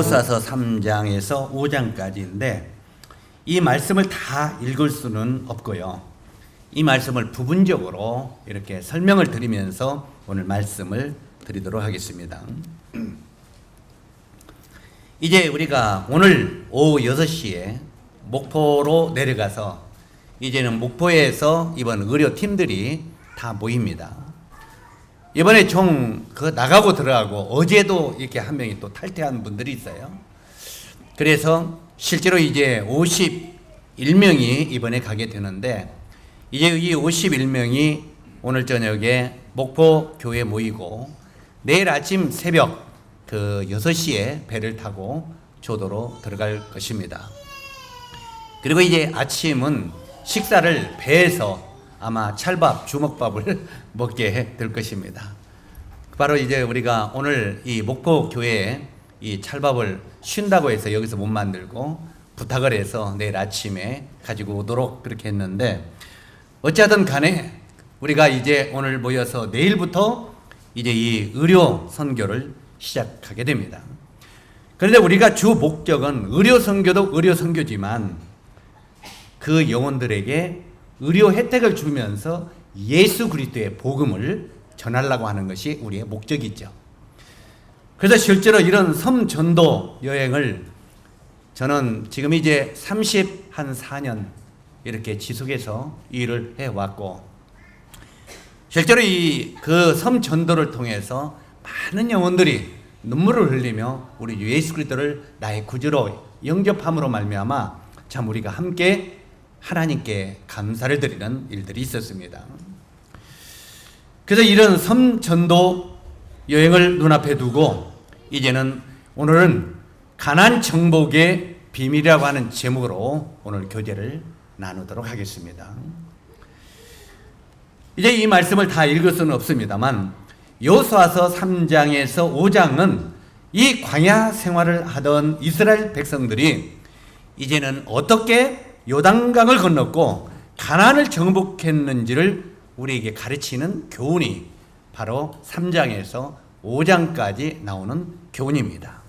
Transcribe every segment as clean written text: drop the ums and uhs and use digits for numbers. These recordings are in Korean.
여호수아서 3장에서 5장까지인데 이 말씀을 다 읽을 수는 없고요. 이 말씀을 부분적으로 이렇게 설명을 드리면서 오늘 말씀을 드리도록 하겠습니다. 이제 우리가 오늘 오후 6시에 목포로 내려가서 이제는 목포에서 이번 의료팀들이 다 모입니다. 이번에 나가고 들어가고 어제도 이렇게 한 명이 또 탈퇴한 분들이 있어요. 그래서 실제로 이제 51명이 이번에 가게 되는데 이제 이 51명이 오늘 저녁에 목포 교회에 모이고 내일 아침 새벽 6시에 배를 타고 조도로 들어갈 것입니다. 그리고 이제 아침은 식사를 배에서 아마 찰밥, 주먹밥을 먹게 될 것입니다. 바로 이제 우리가 오늘 이 목포 교회에 이 찰밥을 쉰다고 해서 여기서 못 만들고 부탁을 해서 내일 아침에 가지고 오도록 그렇게 했는데 어찌하든 간에 우리가 이제 오늘 모여서 내일부터 이제 이 의료 선교를 시작하게 됩니다. 그런데 우리가 주 목적은 의료 선교도 의료 선교지만 그 영혼들에게 의료 혜택을 주면서 예수 그리스도의 복음을 전하려고 하는 것이 우리의 목적이죠. 그래서 실제로 이런 섬 전도 여행을 저는 지금 이제 34년 이렇게 지속해서 일을 해왔고 실제로 그 섬 전도를 통해서 많은 영혼들이 눈물을 흘리며 우리 예수 그리스도를 나의 구주로 영접함으로 말미암아 참 우리가 함께 하나님께 감사를 드리는 일들이 있었습니다. 그래서 이런 섬 전도 여행을 눈앞에 두고 이제는 오늘은 가나안 정복의 비밀이라고 하는 제목으로 오늘 교제를 나누도록 하겠습니다. 이제 이 말씀을 다 읽을 수는 없습니다만 여호수아서 3장에서 5장은 이 광야 생활을 하던 이스라엘 백성들이 이제는 어떻게 요단강을 건넜고 가나안을 정복했는지를 우리에게 가르치는 교훈이 바로 3장에서 5장까지 나오는 교훈입니다.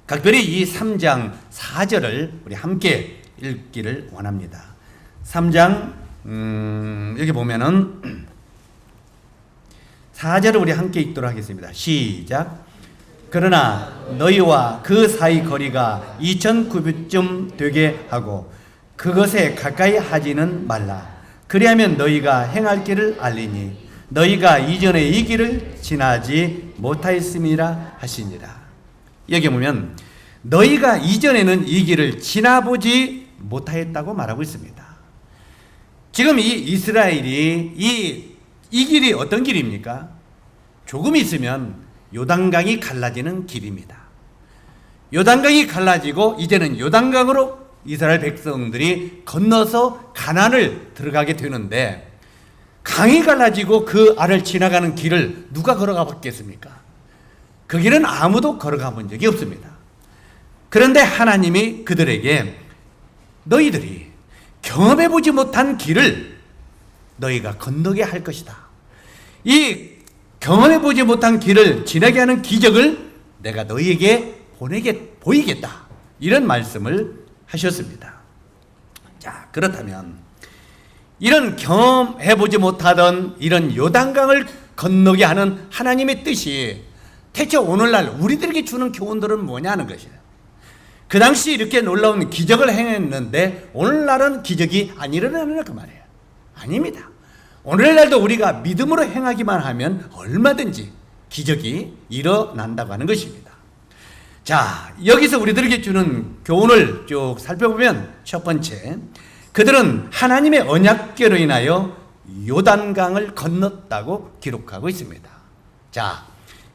각별히 이 3장 4절을 우리 함께 읽기를 원합니다. 3장 여기 보면은 4절을 우리 함께 읽도록 하겠습니다. 시작. 그러나 너희와 그 사이 거리가 2000규빗쯤 되게 하고 그것에 가까이 하지는 말라. 그리하면 너희가 행할 길을 알리니 너희가 이전에 이 길을 지나지 못하였음이라 하시니라. 여기 보면 너희가 이전에는 이 길을 지나보지 못하였다고 말하고 있습니다. 지금 이 이스라엘이 이 길이 어떤 길입니까? 조금 있으면 요단강이 갈라지는 길입니다. 요단강이 갈라지고 이제는 요단강으로 이스라엘 백성들이 건너서 가나안을 들어가게 되는데 강이 갈라지고 그 아래를 지나가는 길을 누가 걸어가 봤겠습니까? 그 길은 아무도 걸어가 본 적이 없습니다. 그런데 하나님이 그들에게 너희들이 경험해 보지 못한 길을 너희가 건너게 할 것이다. 이 경험해 보지 못한 길을 지나게 하는 기적을 내가 너희에게 보이겠다. 이런 말씀을 하셨습니다. 자, 그렇다면 이런 경험해 보지 못하던 이런 요단강을 건너게 하는 하나님의 뜻이 대체 오늘날 우리들에게 주는 교훈들은 뭐냐는 것이에요. 그 당시 이렇게 놀라운 기적을 행했는데 오늘날은 기적이 안 일어나는 그 말이에요. 아닙니다. 오늘날도 우리가 믿음으로 행하기만 하면 얼마든지 기적이 일어난다고 하는 것입니다. 자, 여기서 우리들에게 주는 교훈을 쭉 살펴보면 첫 번째, 그들은 하나님의 언약궤로 인하여 요단강을 건넜다고 기록하고 있습니다. 자,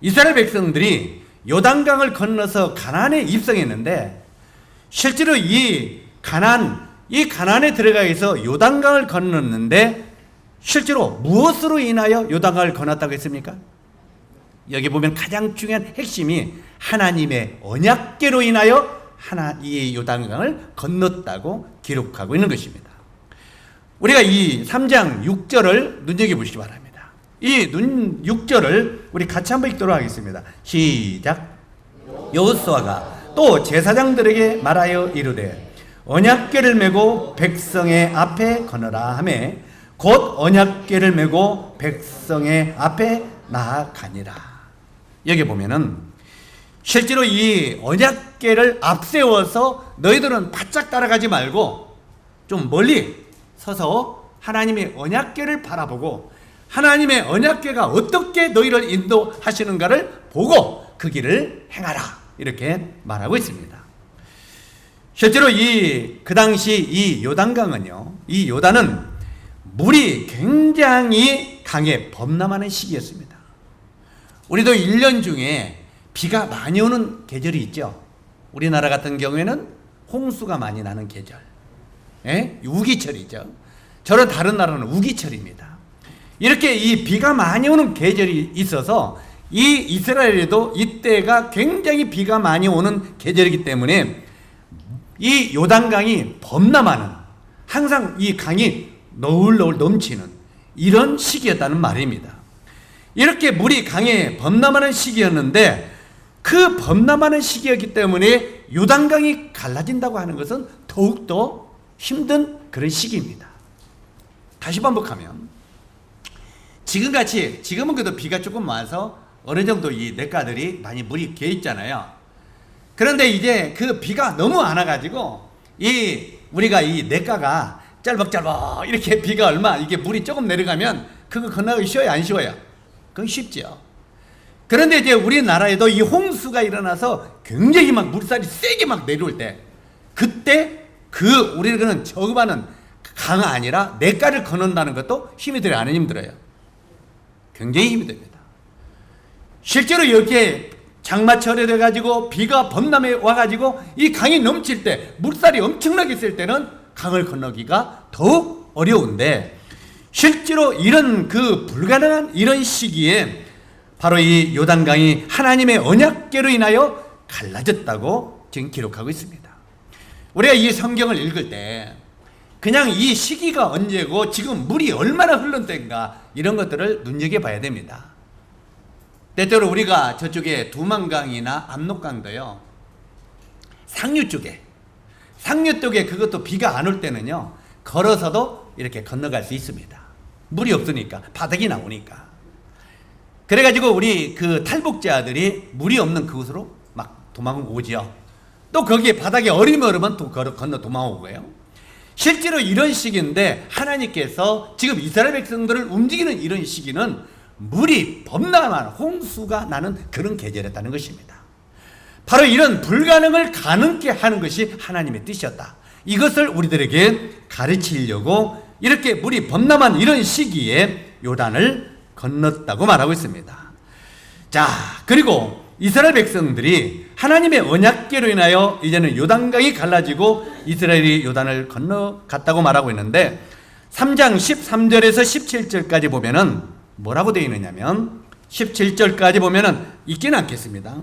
이스라엘 백성들이 요단강을 건너서 가나안에 입성했는데 실제로 이 가나안에 들어가기 위해서 요단강을 건넜는데 실제로 무엇으로 인하여 요단강을 건넜다고 했습니까? 여기 보면 가장 중요한 핵심이 하나님의 언약궤로 인하여 이 요단강을 건넜다고 기록하고 있는 것입니다. 우리가 이 3장 6절을 눈여겨보시기 바랍니다. 이 6절을 우리 같이 한번 읽도록 하겠습니다. 시작. 여호수아가 또 제사장들에게 말하여 이르되 언약궤를 메고 백성의 앞에 거느라 하매 곧 언약궤를 메고 백성의 앞에 나아가니라. 여기 보면은 실제로 이 언약궤를 앞세워서 너희들은 바짝 따라가지 말고 좀 멀리 서서 하나님의 언약궤를 바라보고 하나님의 언약궤가 어떻게 너희를 인도하시는가를 보고 그 길을 행하라, 이렇게 말하고 있습니다. 실제로 그 당시 이 요단강은요, 이 요단은 물이 굉장히 강에 범람하는 시기였습니다. 우리도 1년 중에 비가 많이 오는 계절이 있죠. 우리나라 같은 경우에는 홍수가 많이 나는 계절, 우기철이죠. 저런 다른 나라는 우기철입니다. 이렇게 이 비가 많이 오는 계절이 있어서 이 이스라엘에도 이때가 굉장히 비가 많이 오는 계절이기 때문에 이 요단강이 범람하는, 항상 이 강이 너울너울 넘치는 이런 시기였다는 말입니다. 이렇게 물이 강에 범람하는 시기였는데 그 범람하는 시기였기 때문에 요단강이 갈라진다고 하는 것은 더욱더 힘든 그런 시기입니다. 다시 반복하면 지금은 그래도 비가 조금 와서 어느 정도 이 냇가들이 많이 물이 개 있잖아요. 그런데 이제 그 비가 너무 안 와가지고 우리가 이 냇가가 짤벅짤벅 이렇게 비가 이게 물이 조금 내려가면 그거 건너기 쉬워요, 안 쉬워요? 그건 쉽죠. 그런데 이제 우리나라에도 이 홍수가 일어나서 굉장히 막 물살이 세게 막 내려올 때, 그때 우리는 저그만은 강이 아니라 냇가를 건넌다는 것도 힘이 들어요, 안 힘들어요? 굉장히 힘이 듭니다. 실제로 이렇게 장마철에 돼가지고 비가 범람해 와가지고 이 강이 넘칠 때, 물살이 엄청나게 셀 때는 강을 건너기가 더욱 어려운데, 실제로 이런 불가능한 이런 시기에 바로 이 요단강이 하나님의 언약궤로 인하여 갈라졌다고 지금 기록하고 있습니다. 우리가 이 성경을 읽을 때 그냥 이 시기가 언제고 지금 물이 얼마나 흐른 때인가 이런 것들을 눈여겨봐야 됩니다. 때때로 우리가 저쪽에 두만강이나 압록강도요, 상류 쪽에 그것도 비가 안 올 때는요 걸어서도 이렇게 건너갈 수 있습니다. 물이 없으니까, 바닥이 나오니까. 그래가지고 우리 탈북자들이 물이 없는 그곳으로 막 도망오죠. 또 거기에 바닥에 얼음이 얼으면 또 건너 도망오고요. 실제로 이런 시기인데 하나님께서 지금 이스라엘 백성들을 움직이는 이런 시기는 물이 범람한 홍수가 나는 그런 계절이었다는 것입니다. 바로 이런 불가능을 가능케 하는 것이 하나님의 뜻이었다. 이것을 우리들에게 가르치려고 이렇게 물이 범람한 이런 시기에 요단을 건넜다고 말하고 있습니다. 자, 그리고 이스라엘 백성들이 하나님의 언약궤로 인하여 이제는 요단강이 갈라지고 이스라엘이 요단을 건너갔다고 말하고 있는데 3장 13절에서 17절까지 보면은 뭐라고 되어 있느냐면 17절까지 보면은 읽지는 않겠습니다.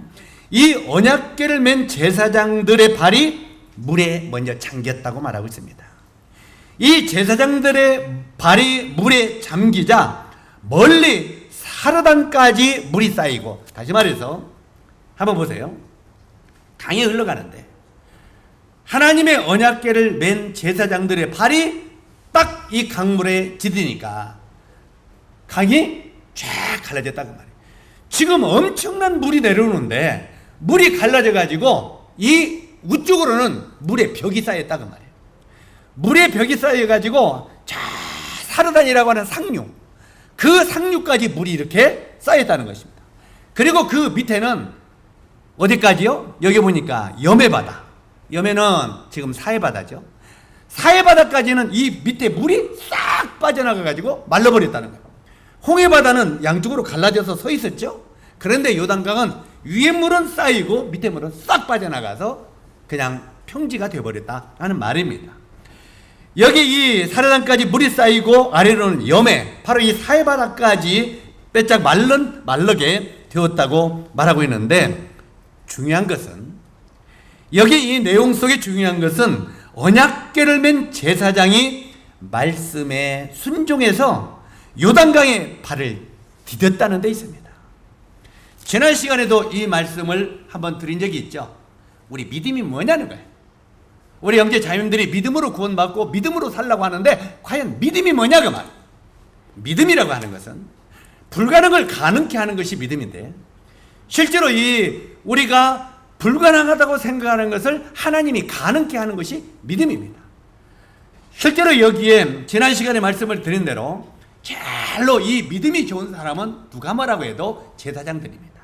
이 언약궤를 맨 제사장들의 발이 물에 먼저 잠겼다고 말하고 있습니다. 이 제사장들의 발이 물에 잠기자 멀리 사르단까지 물이 쌓이고, 다시 말해서 한번 보세요. 강이 흘러가는데 하나님의 언약궤를 맨 제사장들의 발이 딱 이 강물에 디디니까 강이 쫙 갈라졌다고 말이에요. 지금 엄청난 물이 내려오는데 물이 갈라져가지고 이 우쪽으로는 물의 벽이 쌓였다고 말이에요. 물의 벽이 쌓여가지고 자 사르단이라고 하는 상류, 그 상류까지 물이 이렇게 쌓였다는 것입니다. 그리고 그 밑에는 어디까지요? 여기 보니까 염해바다, 염해는 지금 사해바다죠. 사해바다까지는 이 밑에 물이 싹 빠져나가가지고 말라버렸다는 거예요. 홍해바다는 양쪽으로 갈라져서 서 있었죠. 그런데 요단강은 위에 물은 쌓이고 밑에 물은 싹 빠져나가서 그냥 평지가 되어버렸다는 말입니다. 여기 이 사르단까지 물이 쌓이고 아래로는 염해, 바로 이 사해바다까지 빼짝 말르게 되었다고 말하고 있는데, 중요한 것은 여기 이 내용 속에 중요한 것은 언약궤를 맨 제사장이 말씀에 순종해서 요단강에 발을 디뎠다는 데 있습니다. 지난 시간에도 이 말씀을 한번 드린 적이 있죠. 우리 믿음이 뭐냐는 거예요. 우리 형제 자매님들이 믿음으로 구원받고 믿음으로 살라고 하는데 과연 믿음이 뭐냐 그 말. 믿음이라고 하는 것은 불가능을 가능케 하는 것이 믿음인데, 실제로 우리가 불가능하다고 생각하는 것을 하나님이 가능케 하는 것이 믿음입니다. 실제로 여기에 지난 시간에 말씀을 드린 대로 제일로 이 믿음이 좋은 사람은 누가 뭐라고 해도 제사장들입니다.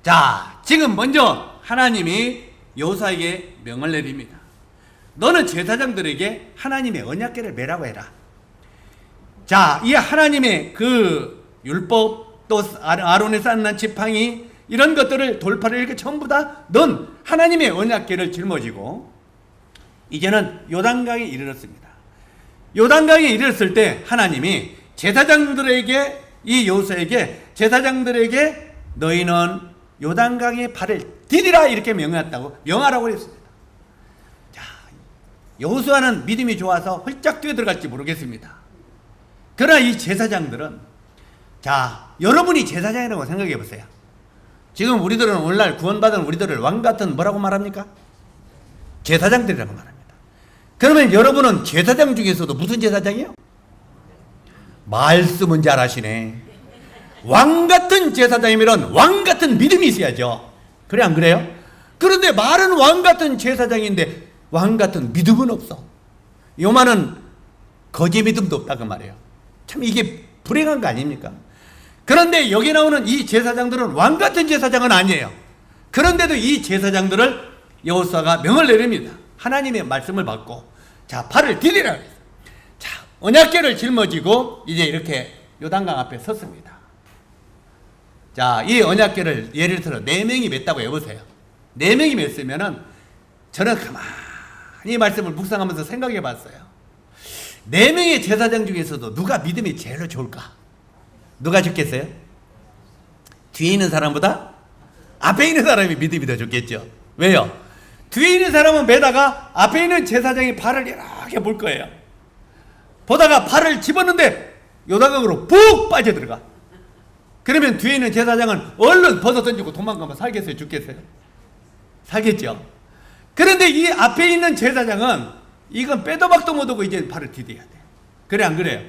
자, 지금 먼저 하나님이 여호수아에게 명을 내립니다. 너는 제사장들에게 하나님의 언약궤를 매라고 해라. 자, 이 하나님의 그 율법, 또 아론의 싼난 지팡이, 이런 것들을 돌파를 이렇게 전부 다 넌 하나님의 언약궤를 짊어지고 이제는 요단강에 이르렀습니다. 요단강에 이르렀을 때 하나님이 제사장들에게, 이 여호수아에게, 제사장들에게 너희는 요단강에 발을 디디라 이렇게 명하라고 했습니다. 자, 여호수아는 믿음이 좋아서 홀짝 뛰어들어갈지 모르겠습니다. 그러나 이 제사장들은, 자, 여러분이 제사장이라고 생각해 보세요. 지금 우리들은 오늘날 구원받은 우리들을 왕같은 뭐라고 말합니까? 제사장들이라고 말합니다. 그러면 여러분은 제사장 중에서도 무슨 제사장이에요? 말씀은 잘하시네. 왕같은 제사장이면 왕같은 믿음이 있어야죠. 그래 안 그래요? 그런데 말은 왕같은 제사장인데 왕같은 믿음은 없어. 요만은 거짓 믿음도 없다 그 말이에요. 참 이게 불행한 거 아닙니까? 그런데 여기 나오는 이 제사장들은 왕같은 제사장은 아니에요. 그런데도 이 제사장들을 여호수아가 명을 내립니다. 하나님의 말씀을 받고, 자, 발을 디디라 그랬어요. 자, 언약궤를 짊어지고 이제 이렇게 요단강 앞에 섰습니다. 자, 이 언약궤를 예를 들어 4명이 맸다고 해보세요. 4명이 맸으면은 저는 가만히 말씀을 묵상하면서 생각해 봤어요. 4명의 제사장 중에서도 누가 믿음이 제일 좋을까? 누가 좋겠어요? 뒤에 있는 사람보다 앞에 있는 사람이 믿음이 더 좋겠죠. 왜요? 뒤에 있는 사람은 매다가 앞에 있는 제사장이 발을 이렇게 볼 거예요. 보다가 발을 집었는데 요단강으로 푹 빠져들어가. 그러면 뒤에 있는 제사장은 얼른 벗어 던지고 도망가면 살겠어요? 죽겠어요? 살겠죠. 그런데 이 앞에 있는 제사장은 이건 빼도 박도 못하고 이제 발을 디뎌야 돼. 그래 안 그래요?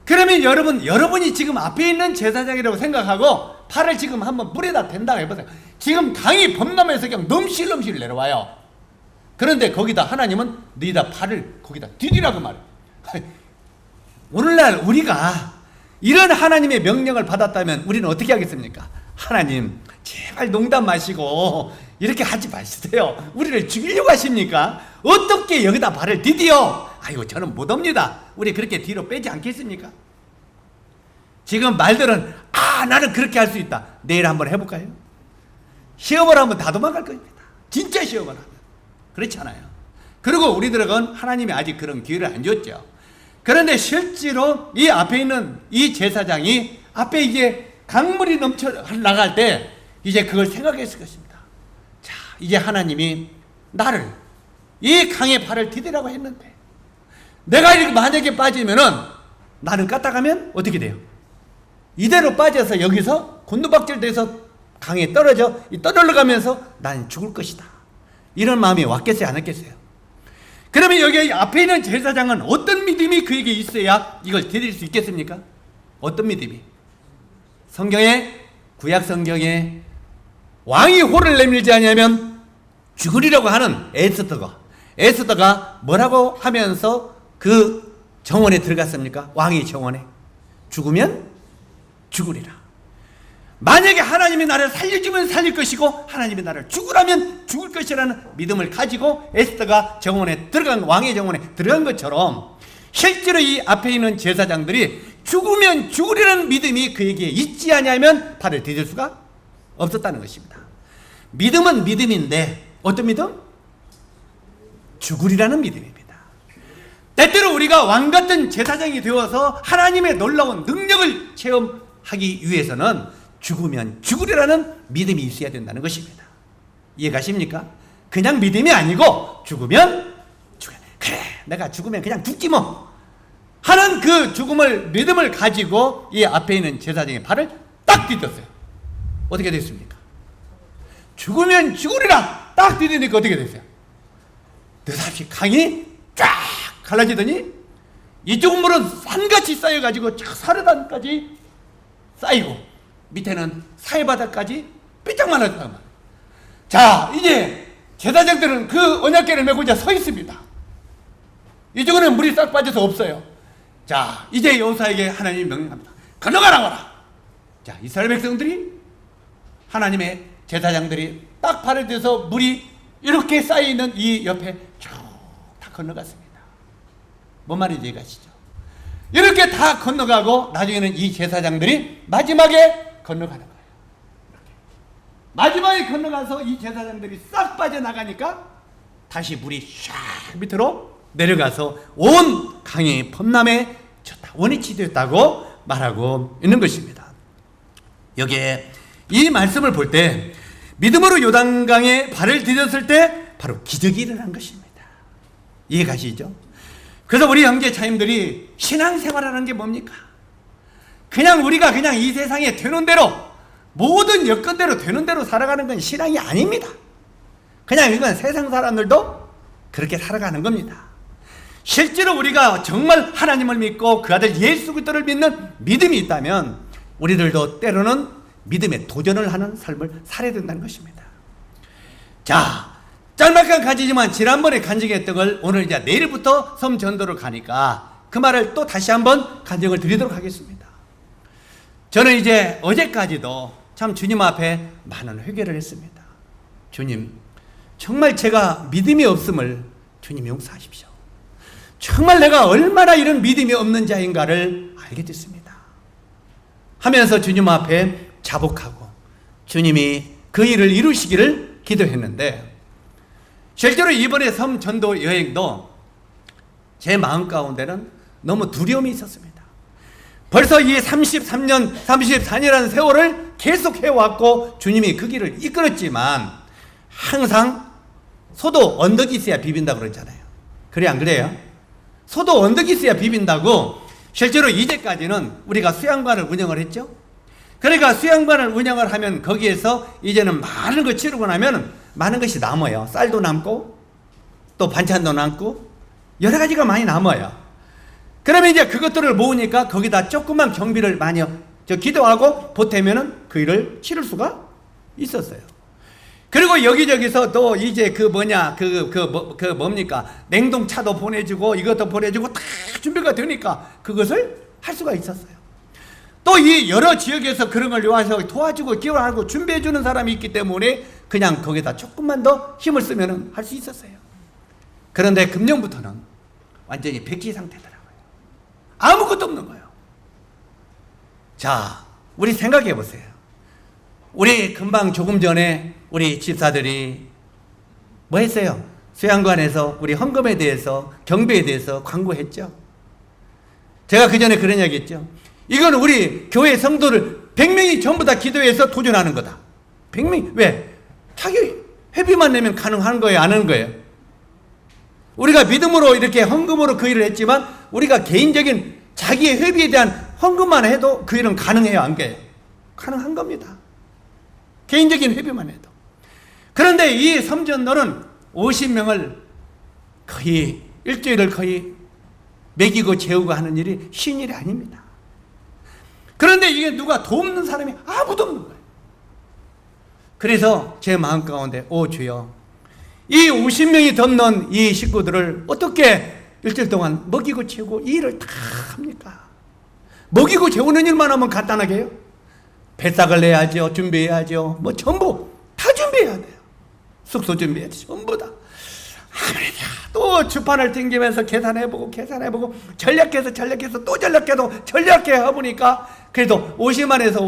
그러면 여러분이 지금 앞에 있는 제사장이라고 생각하고 팔을 지금 한번 물에다 댄다고 해보세요. 지금 강이 범람해서 그냥 넘실넘실 내려와요. 그런데 거기다 하나님은 너희다 팔을 거기다 디디라고 말해요. 오늘날 우리가 이런 하나님의 명령을 받았다면 우리는 어떻게 하겠습니까? 하나님 제발 농담 마시고 이렇게 하지 마시세요. 우리를 죽이려고 하십니까? 어떻게 여기다 발을 디디어? 아이고 저는 못합니다. 우리 그렇게 뒤로 빼지 않겠습니까? 지금 말들은 나는 그렇게 할 수 있다. 내일 한번 해볼까요? 시험을 하면 다 도망갈 겁니다. 진짜 시험을 하면. 그렇지 않아요. 그리고 우리들은 하나님이 아직 그런 기회를 안 줬죠. 그런데 실제로 이 앞에 있는 이 제사장이 앞에 이제 강물이 넘쳐 나갈 때 이제 그걸 생각했을 것입니다. 자, 이제 하나님이 나를 이 강에 발을 디디라고 했는데 내가 이렇게 만약에 빠지면은 나는 까딱하면 어떻게 돼요? 이대로 빠져서 여기서 곤두박질돼서 강에 떠들러 가면서 나는 죽을 것이다. 이런 마음이 왔겠어요? 안 왔겠어요? 그러면 여기 앞에 있는 제사장은 어떤 믿음이 그에게 있어야 이걸 드릴 수 있겠습니까? 어떤 믿음이? 구약 성경에 왕이 호를 내밀지 않으면 죽으리라고 하는 에스더가 뭐라고 하면서 그 정원에 들어갔습니까? 왕의 정원에. 죽으면 죽으리라. 만약에 하나님이 나를 살려주면 살릴 것이고 하나님이 나를 죽으라면 죽을 것이라는 믿음을 가지고 에스더가 정원에 들어간, 왕의 정원에 들어간 것처럼 실제로 이 앞에 있는 제사장들이 죽으면 죽으리라는 믿음이 그에게 있지 않으면 발을 디딜 수가 없었다는 것입니다. 믿음은 믿음인데 어떤 믿음? 죽으리라는 믿음입니다. 때때로 우리가 왕같은 제사장이 되어서 하나님의 놀라운 능력을 체험하기 위해서는 죽으면 죽으리라는 믿음이 있어야 된다는 것입니다. 이해가십니까? 그냥 믿음이 아니고 죽으면 그래 내가 죽으면 그냥 죽지 뭐 하는 그 믿음을 가지고 이 앞에 있는 제사장의 발을 딱 디뎠어요. 어떻게 됐습니까? 죽으면 죽으리라 딱 들으니까 어떻게 됐어요? 느닷없이 강이 쫙 갈라지더니 이쪽 물은 산같이 쌓여가지고 사르단까지 쌓이고 밑에는 사해바다까지 삐짝 말랐단 말이에요. 자, 이제 제사장들은 그 언약궤를 메고 이제 서 있습니다. 이쪽은 물이 싹 빠져서 없어요. 자, 이제 여호수아에게 하나님이 명령합니다. 건너가라고 하라. 자, 이스라엘 백성들이 하나님의 제사장들이 딱 발을 대서 물이 이렇게 쌓여있는 이 옆에 쭉 다 건너갔습니다. 뭔 말인지 이해가시죠? 이렇게 다 건너가고 나중에는 이 제사장들이 마지막에 건너가는 거예요. 이렇게. 마지막에 건너가서 이 제사장들이 싹 빠져나가니까 다시 물이 샥 밑으로 내려가서 온 강이 범람해졌다. 원위치 되었다고 말하고 있는 것입니다. 여기에 이 말씀을 볼 때 믿음으로 요단강에 발을 디뎠을 때 바로 기적이 일어난 것입니다. 이해가시죠? 그래서 우리 형제 자님들이 신앙생활하는 게 뭡니까? 그냥 우리가 그냥 이 세상에 되는 대로 모든 여건대로 되는 대로 살아가는 건 신앙이 아닙니다. 그냥 이건 세상 사람들도 그렇게 살아가는 겁니다. 실제로 우리가 정말 하나님을 믿고 그 아들 예수 그리스도를 믿는 믿음이 있다면 우리들도 때로는 믿음에 도전을 하는 삶을 살아야 된다는 것입니다. 자, 짤막한 가지지만 지난번에 간증했던 걸 오늘 이제 내일부터 섬 전도를 가니까 그 말을 또 다시 한번 간증을 드리도록 하겠습니다. 저는 이제 어제까지도 참 주님 앞에 많은 회개를 했습니다. 주님, 정말 제가 믿음이 없음을 주님 용서하십시오. 정말 내가 얼마나 이런 믿음이 없는 자인가를 알게 됐습니다. 하면서 주님 앞에 자복하고 주님이 그 일을 이루시기를 기도했는데 실제로 이번에 섬 전도 여행도 제 마음 가운데는 너무 두려움이 있었습니다. 벌써 이 33년, 34년이라는 세월을 계속 해왔고 주님이 그 길을 이끌었지만 항상 소도 언덕이 있어야 비빈다고 그러잖아요. 그래 안 그래요? 소도 언덕이 있어야 비빈다고 실제로 이제까지는 우리가 수양관을 운영을 했죠. 그러니까 수양관을 운영을 하면 거기에서 이제는 많은 거 치르고 나면 많은 것이 남아요. 쌀도 남고 또 반찬도 남고 여러 가지가 많이 남아요. 그러면 이제 그것들을 모으니까 거기다 조그만 경비를 많이 기도하고 보태면은 그 일을 치를 수가 있었어요. 그리고 여기저기서 또 이제 뭡니까? 냉동차도 보내주고 이것도 보내주고 다 준비가 되니까 그것을 할 수가 있었어요. 또 이 여러 지역에서 그런 걸 요하셔서 도와주고 기여하고 준비해주는 사람이 있기 때문에 그냥 거기다 조금만 더 힘을 쓰면 할 수 있었어요. 그런데 금년부터는 완전히 백지 상태더라고요. 아무것도 없는 거예요. 자, 우리 생각해 보세요. 우리 금방 조금 전에 우리 집사들이 뭐 했어요? 수양관에서 우리 헌금에 대해서 경배에 대해서 광고했죠. 제가 그 전에 그런 이야기 했죠. 이건 우리 교회 성도를 100명이 전부 다 기도해서 도전하는 거다. 100명이 왜? 자기 회비만 내면 가능한 거예요? 안 하는 거예요? 우리가 믿음으로 이렇게 헌금으로 그 일을 했지만 우리가 개인적인 자기의 회비에 대한 헌금만 해도 그 일은 가능해요? 안 돼요? 가능한 겁니다. 개인적인 회비만 해도. 그런데 이 섬전도는 50명을 거의 일주일을 거의 먹이고 재우고 하는 일이 쉬운 일이 아닙니다. 그런데 이게 누가 돕는 사람이 아무도 없는 거예요. 그래서 제 마음 가운데 오 주여, 이 50명이 덤는 이 식구들을 어떻게 일주일 동안 먹이고 재우고 이 일을 다 합니까? 먹이고 재우는 일만 하면 간단하게 해요? 배싹을 내야죠, 준비해야죠, 뭐 전부 다 준비해야 돼요. 숙소 준비해야죠, 전부 다. 아무래도 또 주판을 튕기면서 계산해보고 전략해서 또 전략해 해보니까 그래도 50만에서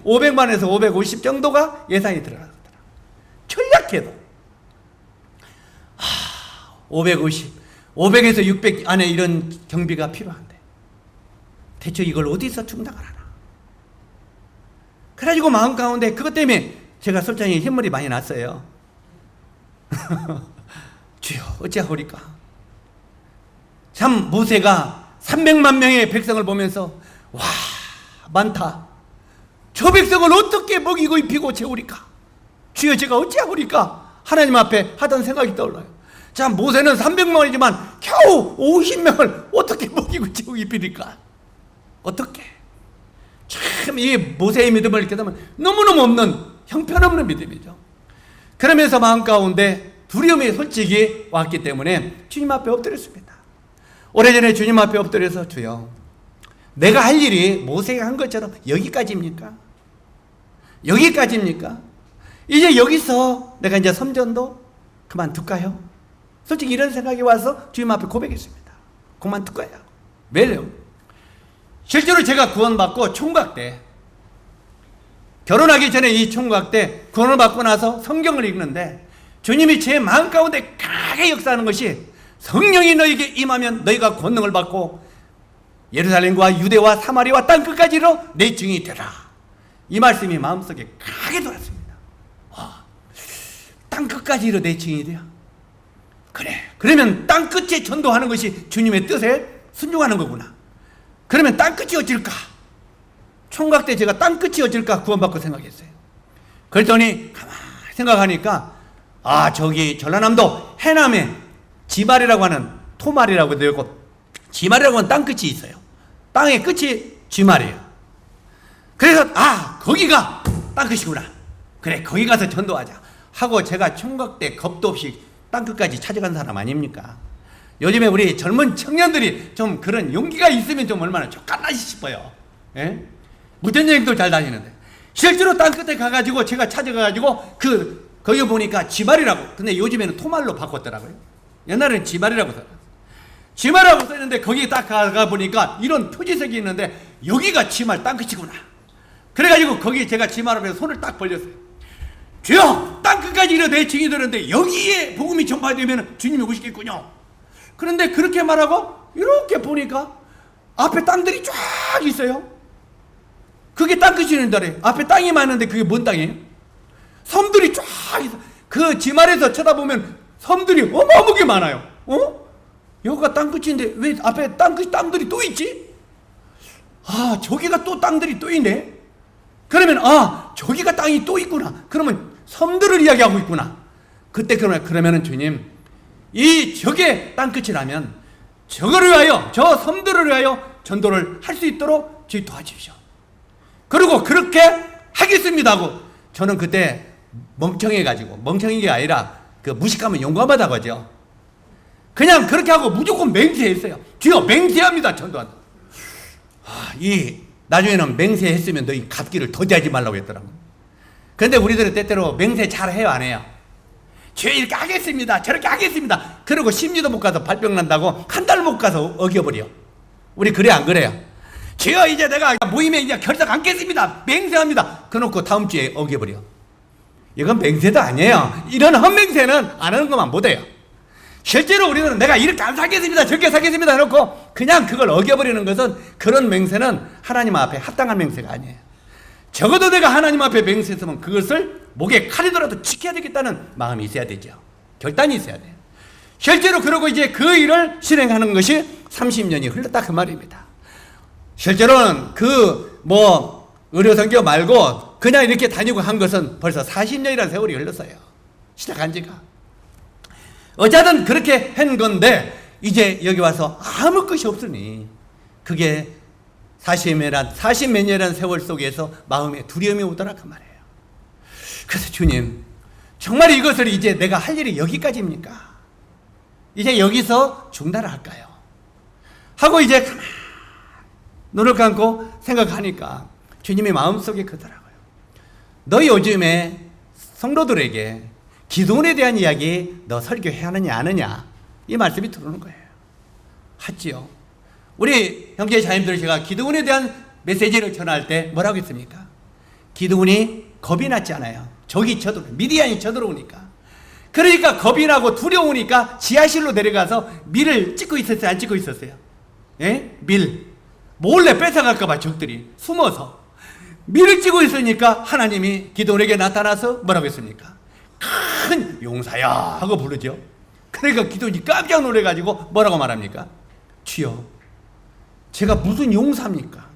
500만에서 550 정도가 예산이 들어가더라. 전략해도 500에서 600 안에 이런 경비가 필요한데 대체 이걸 어디서 충당을 하나. 그래가지고 마음 가운데 그것 때문에 제가 솔직히 흰물이 많이 났어요. 주여 어찌하오리까. 참 모세가 300만 명의 백성을 보면서 와 많다, 저 백성을 어떻게 먹이고 입히고 재우리까. 주여 제가 어찌하오리까? 하나님 앞에 하던 생각이 떠올라요. 자, 모세는 300명이지만 겨우 50명을 어떻게 먹이고 채우기 비릴까? 어떻게? 참 이 모세의 믿음을 이렇게 보면 너무너무 없는, 형편없는 믿음이죠. 그러면서 마음 가운데 두려움이 솔직히 왔기 때문에 주님 앞에 엎드렸습니다. 오래전에 주님 앞에 엎드려서 주여, 내가 할 일이 모세가 한 것처럼 여기까지입니까? 여기까지입니까? 이제 여기서 내가 이제 섬전도 그만둘까요? 솔직히 이런 생각이 와서 주님 앞에 고백했습니다. 그만둘까요? 왜요? 실제로 제가 구원받고 총각 때, 결혼하기 전에 이 총각 때 구원을 받고 나서 성경을 읽는데 주님이 제 마음 가운데 강하게 역사하는 것이, 성령이 너에게 임하면 너희가 권능을 받고 예루살렘과 유대와 사마리아와 땅끝까지로 내 증인이 되라. 이 말씀이 마음속에 강하게 돌았습니다. 땅끝까지로 내 증인이 돼요. 그래, 그러면 땅끝에 전도하는 것이 주님의 뜻에 순종하는 거구나. 그러면 땅끝이 어딜까? 총각 때 제가 땅끝이 어딜까 구원받고 생각했어요. 그랬더니 가만히 생각하니까 저기 전라남도 해남에 지말이라고 하는, 토말이라고 되어 있고 지말이라고 하는 땅끝이 있어요. 땅의 끝이 지말이에요. 그래서 거기가 땅끝이구나. 그래, 거기 가서 전도하자 하고 제가 총각 때 겁도 없이 땅끝까지 찾아간 사람 아닙니까? 요즘에 우리 젊은 청년들이 좀 그런 용기가 있으면 좀 얼마나 좋겠나 싶어요. 예? 무전여행도 잘 다니는데 실제로 땅끝에 가가지고 제가 찾아가가지고 거기 보니까 지말이라고, 근데 요즘에는 토말로 바꿨더라고요. 옛날에는 지말이라고 써요. 지말이라고 써있는데 거기 딱 가가 보니까 이런 표지색이 있는데 여기가 지말 땅끝이구나. 그래가지고 거기 제가 지말 앞에서 손을 딱 벌렸어요. 주여, 땅끝까지 이래 내 증이 되는데 여기에 복음이 전파되면 주님이 오시겠군요. 그런데 그렇게 말하고 이렇게 보니까 앞에 땅들이 쫙 있어요. 그게 땅끝이는데 앞에 땅이 많은데 그게 뭔 땅이에요? 섬들이 쫙 있어. 그 지말에서 쳐다보면 섬들이 어마어마하게 많아요. 여기가 땅끝인데 왜 앞에 땅들이 또 있지? 저기가 또 땅들이 또 있네. 그러면 저기가 땅이 또 있구나. 그러면 섬들을 이야기하고 있구나. 그때 그러면은 주님, 저게 땅끝이라면 저거를 위하여, 저 섬들을 위하여 전도를 할 수 있도록 저희 도와주십시오. 그리고 그렇게 하겠습니다 하고, 저는 그때 멍청해가지고, 멍청인 게 아니라 그 무식하면 용감하다고 하죠. 그냥 그렇게 하고 무조건 맹세했어요. 주여, 맹세합니다, 전도한다. 나중에는 맹세했으면 너희 갚기를 더디하지 말라고 했더라고. 그런데 우리들은 때때로 맹세 잘 해요, 안 해요? 주여, 이렇게 하겠습니다, 저렇게 하겠습니다. 그리고 심리도 못 가서 발병 난다고 한 달 못 가서 어겨버려. 우리 그래, 안 그래요? 주여, 이제 내가 모임에 이제 결석 안겠습니다, 맹세합니다. 그놓고 다음 주에 어겨버려. 이건 맹세도 아니에요. 이런 헛맹세는 안 하는 것만 못해요. 실제로 우리는 내가 이렇게 안 사겠습니다, 저렇게 사겠습니다 해놓고 그냥 그걸 어겨버리는 것은, 그런 맹세는 하나님 앞에 합당한 맹세가 아니에요. 적어도 내가 하나님 앞에 맹세했으면 그것을 목에 칼이더라도 지켜야 되겠다는 마음이 있어야 되죠. 결단이 있어야 돼요. 실제로 그러고 이제 그 일을 실행하는 것이 30년이 흘렀다 그 말입니다. 실제로는 의료선교 말고 그냥 이렇게 다니고 한 것은 벌써 40년이라는 세월이 흘렀어요. 시작한 지가. 어쨌든 그렇게 한 건데 이제 여기 와서 아무 것이 없으니 그게 40몇 년이라는 세월 속에서 마음에 두려움이 오더라 그 말이에요. 그래서 주님, 정말 이것을 이제 내가 할 일이 여기까지입니까? 이제 여기서 중단을 할까요? 하고 이제 가만히 눈을 감고 생각하니까 주님이 마음속에 그러더라고요. 너 요즘에 성도들에게 기도원에 대한 이야기 너 설교해야 하느냐 안 하느냐, 이 말씀이 들어오는 거예요. 하지요. 우리 형제 자님들, 제가 기도원에 대한 메시지를 전할 때 뭐라고 했습니까? 기도원이 겁이 났지 않아요. 적이 미디안이 쳐들어오니까. 그러니까 겁이 나고 두려우니까 지하실로 내려가서 밀을 찍고 있었어요, 안 찍고 있었어요? 예? 밀 몰래 뺏어갈까봐 적들이 숨어서 밀을 찍고 있으니까 하나님이 기도원에게 나타나서 뭐라고 했습니까? 큰 용사야 하고 부르죠. 그러니까 기도원이 깜짝 놀래가지고 뭐라고 말합니까? 주여, 제가 무슨 용사입니까?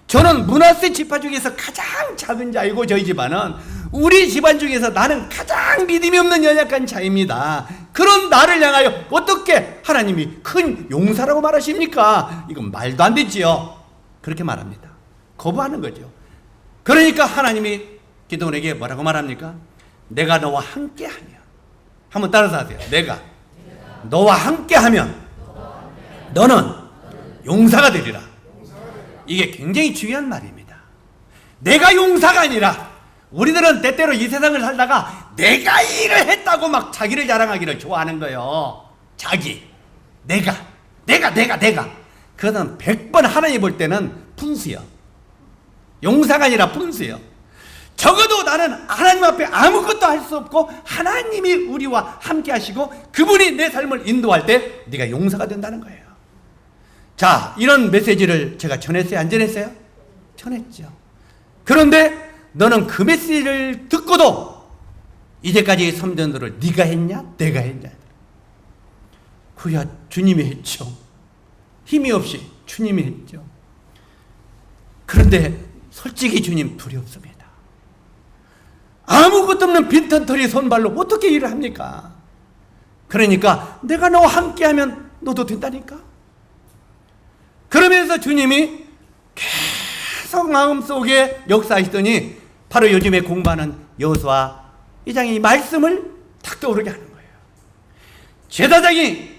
저는 므낫세 지파 중에서 가장 작은 자이고 저희 집안은 우리 집안 중에서 나는 가장 믿음이 없는 연약한 자입니다. 그런 나를 향하여 어떻게 하나님이 큰 용사라고 말하십니까? 이건 말도 안 되지요. 그렇게 말합니다. 거부하는 거죠. 그러니까 하나님이 기드온에게 뭐라고 말합니까? 내가 너와 함께하면, 한번 따라서 하세요. 내가 너와 함께하면 너는 용사가 되리라. 이게 굉장히 중요한 말입니다. 내가 용사가 아니라, 우리들은 때때로 이 세상을 살다가 내가 일을 했다고 막 자기를 자랑하기를 좋아하는 거예요. 자기, 내가. 그거는 100번 하나님 볼 때는 분수요. 용사가 아니라 분수요. 적어도 나는 하나님 앞에 아무것도 할 수 없고 하나님이 우리와 함께 하시고 그분이 내 삶을 인도할 때 네가 용사가 된다는 거예요. 자, 이런 메시지를 제가 전했어요? 안 전했어요? 전했죠. 그런데 너는 그 메시지를 듣고도 이제까지 섬전도를 네가 했냐? 내가 했냐? 그야 주님이 했죠. 힘이 없이 주님이 했죠. 그런데 솔직히 주님 두렵습니다. 아무것도 없는 빈털터리 손발로 어떻게 일을 합니까? 그러니까 내가 너와 함께하면 너도 된다니까. 그러면서 주님이 계속 마음속에 역사하시더니 바로 요즘에 공부하는 여호수아 2장의 이 말씀을 탁 떠오르게 하는 거예요. 제사장이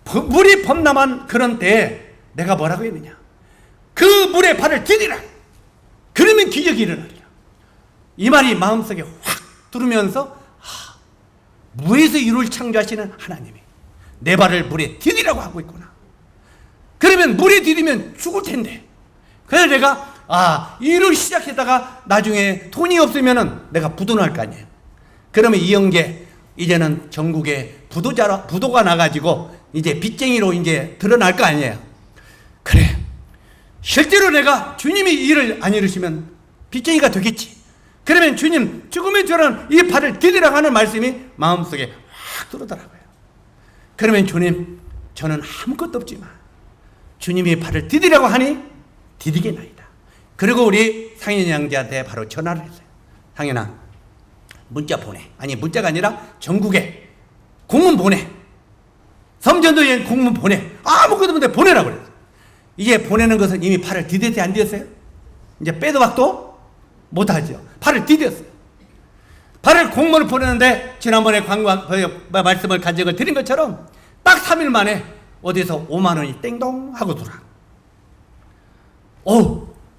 물이 범람한 그런 때에 내가 뭐라고 했느냐? 그 물에 발을 디디라. 그러면 기적이 일어나리라. 이 말이 마음속에 확 들으면서 무에서 유를 창조하시는 하나님이 내 발을 물에 디디라고 하고 있구나. 그러면 물에 디디면 죽을 텐데. 그래서 내가 일을 시작했다가 나중에 돈이 없으면은 내가 부도날 거 아니에요. 그러면 이영계 이제는 전국에 부도가 나가지고 이제 빚쟁이로 이제 드러날 거 아니에요. 그래, 실제로 내가 주님이 일을 안 이루시면 빚쟁이가 되겠지. 그러면 주님 죽으면 저는 이 발을 디디라고 하는 말씀이 마음속에 확 들어오더라고요. 그러면 주님, 저는 아무것도 없지만 주님이 발을 디디라고 하니 디디게나이다. 그리고 우리 상현 양자한테 바로 전화를 했어요. 상현아, 문자 보내. 아니, 문자가 아니라 전국에 공문 보내. 섬전도에 공문 보내. 아무것도 없는데 보내라고 그랬어요. 이게 보내는 것은 이미 발을 디뎠어요? 안 디뎠어요? 이제 빼도 박도 못하죠. 발을 디뎠어요. 발을 공문을 보내는데 지난번에 말씀을 간증을 드린 것처럼 딱 3일 만에 어디서 5만 원이 땡동 하고 들어와.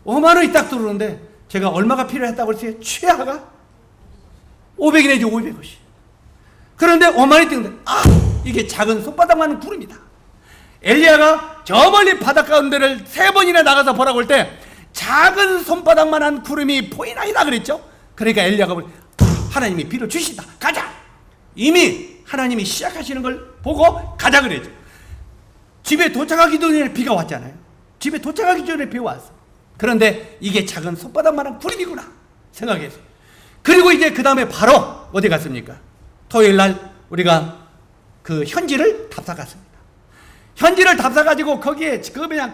5만 원이 딱 들어오는데 제가 얼마가 필요했다고 했어요? 최하가 500이 내지 500원이. 그런데 5만 원이 땡동. 이게 작은 손바닥만한 구름이다. 엘리야가 저 멀리 바닷 가운데를 3번이나 나가서 보라고 할 때 작은 손바닥만한 구름이 보이나이다 그랬죠. 그러니까 엘리야가 하나님이 비를 주시다. 가자. 이미 하나님이 시작하시는 걸 보고 가자 그랬죠. 집에 도착하기 전에 비가 왔잖아요. 집에 도착하기 전에 비가 왔어. 그런데 이게 작은 손바닥만한 구름이구나 생각했어요. 그리고 이제 그 다음에 바로 어디 갔습니까? 토요일 날 우리가 그 현지를 답사 갔습니다. 현지를 답사 가지고 거기에 그냥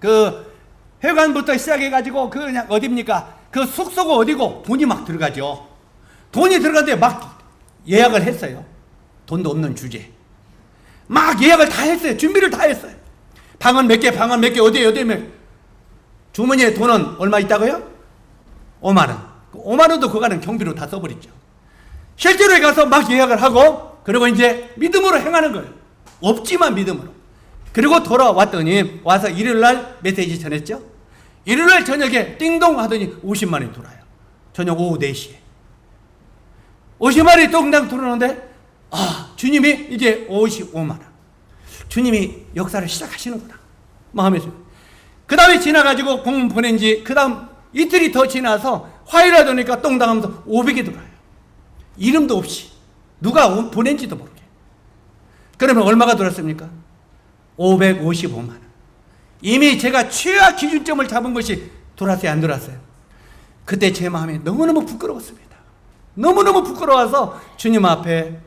그 회관부터 시작해가지고 그냥 어디입니까? 그 숙소가 어디고 돈이 막 들어가죠. 돈이 들어가는데 막 예약을 했어요. 돈도 없는 주제. 막 예약을 다 했어요. 준비를 다 했어요. 방은 몇 개, 어디에 주머니에 돈은 얼마 있다고요? 5만 원. 5만 원도 그거는 경비로 다 써버렸죠. 실제로 가서 막 예약을 하고 그리고 이제 믿음으로 행하는 거예요. 없지만 믿음으로. 그리고 돌아왔더니 와서 일요일날 메시지 전했죠. 일요일날 저녁에 띵동 하더니 50만 원이 들어와요. 저녁 오후 4시에 50만 원이 똥당 들어오는데 주님이 이제 55만 원. 주님이 역사를 시작하시는구나 마음에서. 그 다음에 지나가지고 공문 보낸 지 그 다음 이틀이 더 지나서 화요일에 되니까 똥당하면서 500이 들어와요. 이름도 없이 누가 보낸지도 모르게. 그러면 얼마가 들었습니까? 555만 원. 이미 제가 최하 기준점을 잡은 것이 들어왔어요? 안 들어왔어요? 그때 제 마음이 너무너무 부끄러웠습니다. 너무너무 부끄러워서 주님 앞에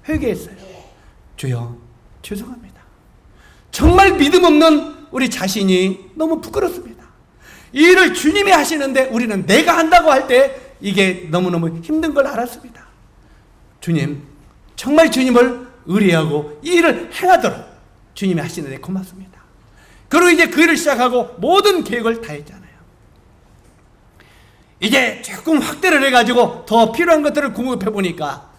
회개했어요. 주여 죄송합니다. 정말 믿음 없는 우리 자신이 너무 부끄럽습니다. 이 일을 주님이 하시는데 우리는 내가 한다고 할 때 이게 너무너무 힘든 걸 알았습니다. 주님, 정말 주님을 의뢰하고 이 일을 행하도록 주님이 하시는데 고맙습니다. 그리고 이제 그 일을 시작하고 모든 계획을 다 했잖아요. 이제 조금 확대를 해가지고 더 필요한 것들을 공급해 보니까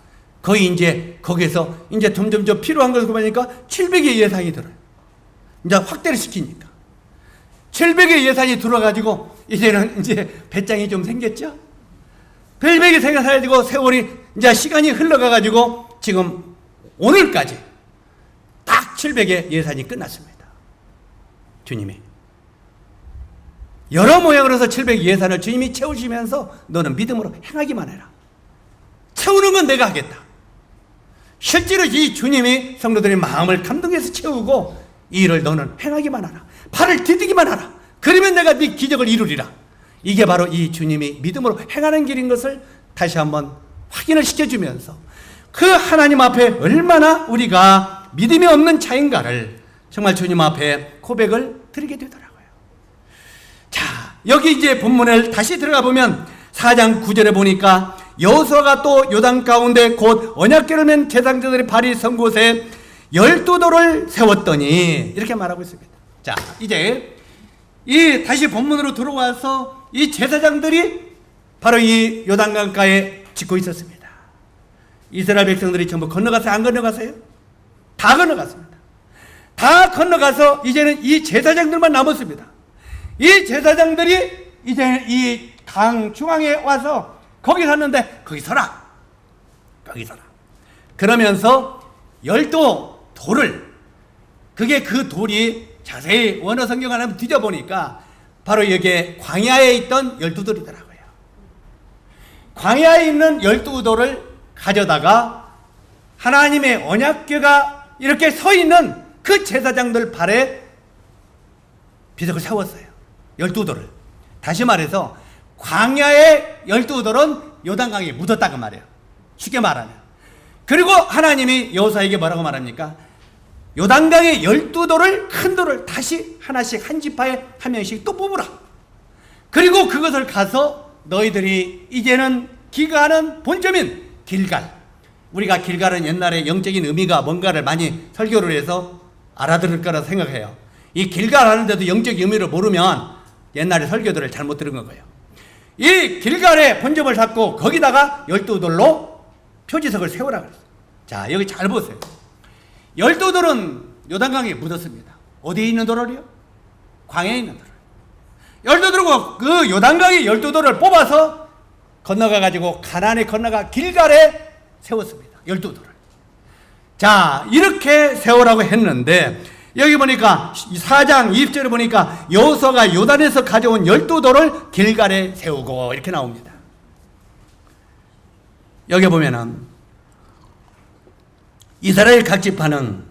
거의 이제 거기에서 이제 점점점 필요한 것을 보니까 700의 예산이 들어요. 이제 확대를 시키니까 700의 예산이 들어가지고 이제는 이제 배짱이 좀 생겼죠. 800이 생겨가지고 세월이 이제 시간이 흘러가가지고 지금 오늘까지 딱 700의 예산이 끝났습니다. 주님이 여러 모양으로 해서 700 예산을 주님이 채우시면서 너는 믿음으로 행하기만 해라. 채우는 건 내가 하겠다. 실제로 이 주님이 성도들의 마음을 감동해서 채우고 이 일을 너는 행하기만 하라. 발을 디디기만 하라. 그러면 내가 네 기적을 이루리라. 이게 바로 이 주님이 믿음으로 행하는 길인 것을 다시 한번 확인을 시켜주면서 그 하나님 앞에 얼마나 우리가 믿음이 없는 자인가를 정말 주님 앞에 고백을 드리게 되더라고요. 자, 여기 이제 본문을 다시 들어가 보면 4장 9절에 보니까 여호수아가 또 요단 가운데 곧 언약궤를 맨 제사장들의 발이 선 곳에 12돌을 세웠더니 이렇게 말하고 있습니다. 자, 이제 이 다시 본문으로 들어와서 이 제사장들이 바로 이 요단강가에 짓고 있었습니다. 이스라엘 백성들이 전부 건너가서 안 건너가세요? 다 건너갔습니다. 다 건너가서 이제는 이 제사장들만 남았습니다. 이 제사장들이 이제 이 강 중앙에 와서 거기 섰는데 거기 서라. 거기 서라. 그러면서 12돌을 그게 그 돌이 자세히 원어 성경을 한번 뒤져보니까 바로 여기에 광야에 있던 12돌이더라고요. 광야에 있는 12돌을 가져다가 하나님의 언약궤가 이렇게 서 있는 그 제사장들 발에 비석을 세웠어요. 12돌을. 다시 말해서 광야의 12돌은 요단강에 묻었다고 말해요. 쉽게 말하면. 그리고 하나님이 여호수아에게 뭐라고 말합니까? 요단강의 12돌을 큰 돌을 다시 하나씩 한 지파에 한 명씩 또 뽑으라. 그리고 그것을 가서 너희들이 이제는 기가하는 본점인 길갈. 우리가 길갈은 옛날에 영적인 의미가 뭔가를 많이 설교를 해서 알아들을 거라 생각해요. 이 길갈 하는데도 영적 의미를 모르면 옛날에 설교들을 잘못 들은 거예요. 이 길갈에 본점을 잡고 거기다가 12돌로 표지석을 세우라 그랬어요. 자, 여기 잘 보세요. 12돌은 요단강에 묻었습니다. 어디에 있는 돌을요? 광야에 있는 돌을. 12돌과 그 요단강의 12돌을 뽑아서 건너가가지고 가나안에 건너가 길갈에 세웠습니다. 12돌을. 자, 이렇게 세우라고 했는데 여기 보니까 4장 20절에 보니까 여호수아가 요단에서 가져온 12돌을 길갈에 세우고 이렇게 나옵니다. 여기 보면은 이스라엘 각 지파는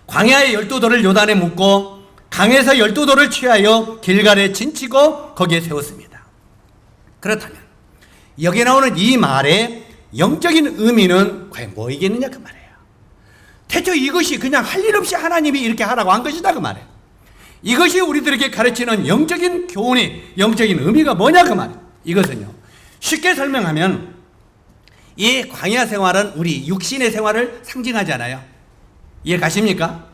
광야의 12돌을 요단에 묻고 강에서 12돌을 취하여 길갈에 진치고 거기에 세웠습니다. 그렇다면 여기 나오는 이 말의 영적인 의미는 과연 뭐이겠느냐 그 말이에요. 대체 이것이 그냥 할 일 없이 하나님이 이렇게 하라고 한 것이다 그 말이에요. 이것이 우리들에게 가르치는 영적인 교훈이 영적인 의미가 뭐냐 그 말이에요. 이것은요, 쉽게 설명하면 이 광야 생활은 우리 육신의 생활을 상징하잖아요. 이해 가십니까?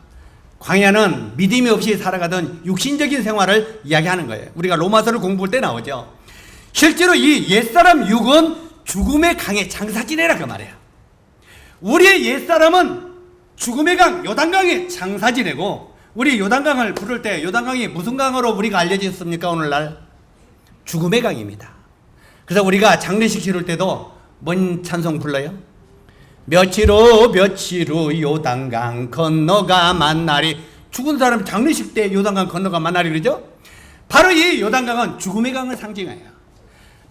광야는 믿음이 없이 살아가던 육신적인 생활을 이야기하는 거예요. 우리가 로마서를 공부할 때 나오죠. 실제로 이 옛사람 육은 죽음의 강에 장사 지내라 그 말이에요. 우리의 옛사람은 죽음의 강, 요단강에 장사 지내고, 우리 요단강을 부를 때 요단강이 무슨 강으로 우리가 알려졌습니까? 오늘날 죽음의 강입니다. 그래서 우리가 장례식 치를 때도 뭔 찬송 불러요? 며칠 후 요단강 건너가 만나리. 죽은 사람 장례식 때 요단강 건너가 만나리 그러죠? 바로 이 요단강은 죽음의 강을 상징해요.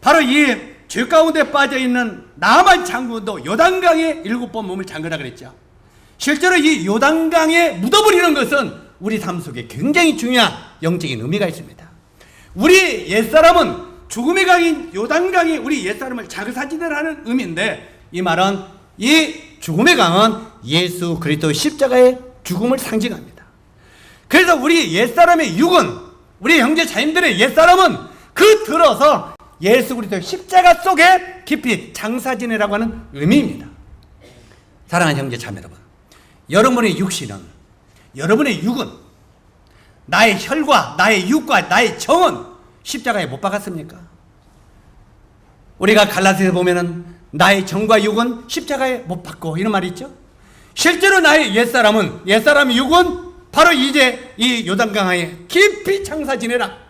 바로 이 죄 가운데 빠져있는 나만 장군도 요단강에 7번 몸을 잠그라 그랬죠. 실제로 이 요단강에 묻어버리는 것은 우리 삶 속에 굉장히 중요한 영적인 의미가 있습니다. 우리 옛사람은 죽음의 강인 요단강이 우리 옛사람을 자그사지내라는 의미인데, 이 말은 이 죽음의 강은 예수 그리스도 십자가의 죽음을 상징합니다. 그래서 우리 옛사람의 육은, 우리 형제 자님들의 옛사람은 그 들어서 예수 그리스도의 십자가 속에 깊이 장사 지내라고 하는 의미입니다. 사랑하는 형제 자매 여러분, 여러분의 육신은, 여러분의 육은, 나의 혈과 나의 육과 나의 정은 십자가에 못 박았습니까? 우리가 갈라디아서 보면은 나의 정과 육은 십자가에 못 박고 이런 말이 있죠. 실제로 나의 옛사람의 육은 바로 이제 이 요단강에 깊이 장사 지내라.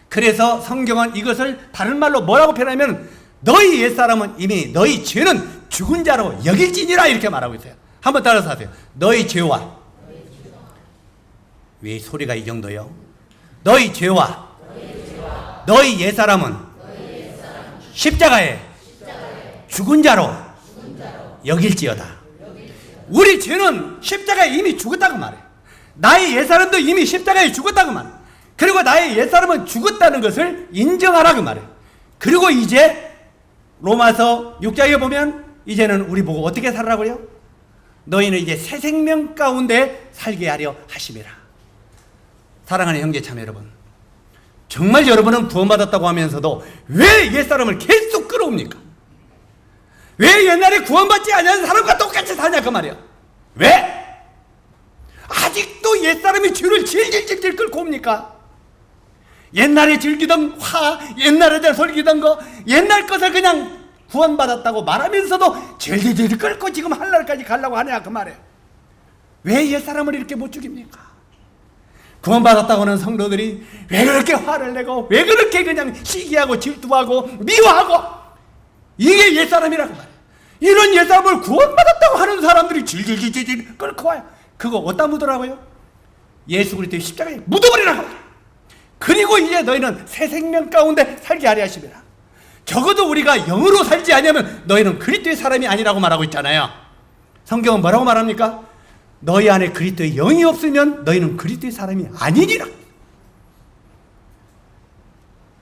그래서 성경은 이것을 다른 말로 뭐라고 표현하면 너희 옛사람은 이미 너희 죄는 죽은 자로 여길지니라 이렇게 말하고 있어요. 한번 따라서 하세요. 너희 죄와, 왜 소리가 이 정도요? 너희 죄와 너희 옛사람은 십자가에 죽은 자로 여길지어다. 우리 죄는 십자가에 이미 죽었다고 말해요. 나의 옛사람도 이미 십자가에 죽었다고 말해요. 그리고 나의 옛사람은 죽었다는 것을 인정하라고 말해요. 그리고 이제 로마서 6장에 보면 이제는 우리 보고 어떻게 살라고요? 너희는 이제 새 생명 가운데 살게 하려 하심이라. 사랑하는 형제 자매 여러분, 정말 여러분은 구원받았다고 하면서도 왜 옛사람을 계속 끌어옵니까? 왜 옛날에 구원받지 않은 사람과 똑같이 사냐 그 말이야. 왜? 아직도 옛사람이 죄를 질질질질 끌고 옵니까? 옛날에 즐기던 화, 옛날에 즐기던 거, 옛날 것을 그냥 구원받았다고 말하면서도 질질질 끌고 지금 하늘까지 가려고 하냐 그 말이에요. 왜 옛사람을 이렇게 못 죽입니까? 구원받았다고 하는 성도들이 왜 그렇게 화를 내고 왜 그렇게 그냥 시기하고 질투하고 미워하고, 이게 옛사람이라고 말이에요. 이런 옛사람을 구원받았다고 하는 사람들이 질질질질 끌고 와요. 그거 어디다 묻으라고요? 예수 그리스도의 십자가에 묻어버리라고. 그리고 이제 너희는 새 생명 가운데 살게 하려 하심이라. 적어도 우리가 영으로 살지 않으면 너희는 그리스도의 사람이 아니라고 말하고 있잖아요. 성경은 뭐라고 말합니까? 너희 안에 그리스도의 영이 없으면 너희는 그리스도의 사람이 아니니라.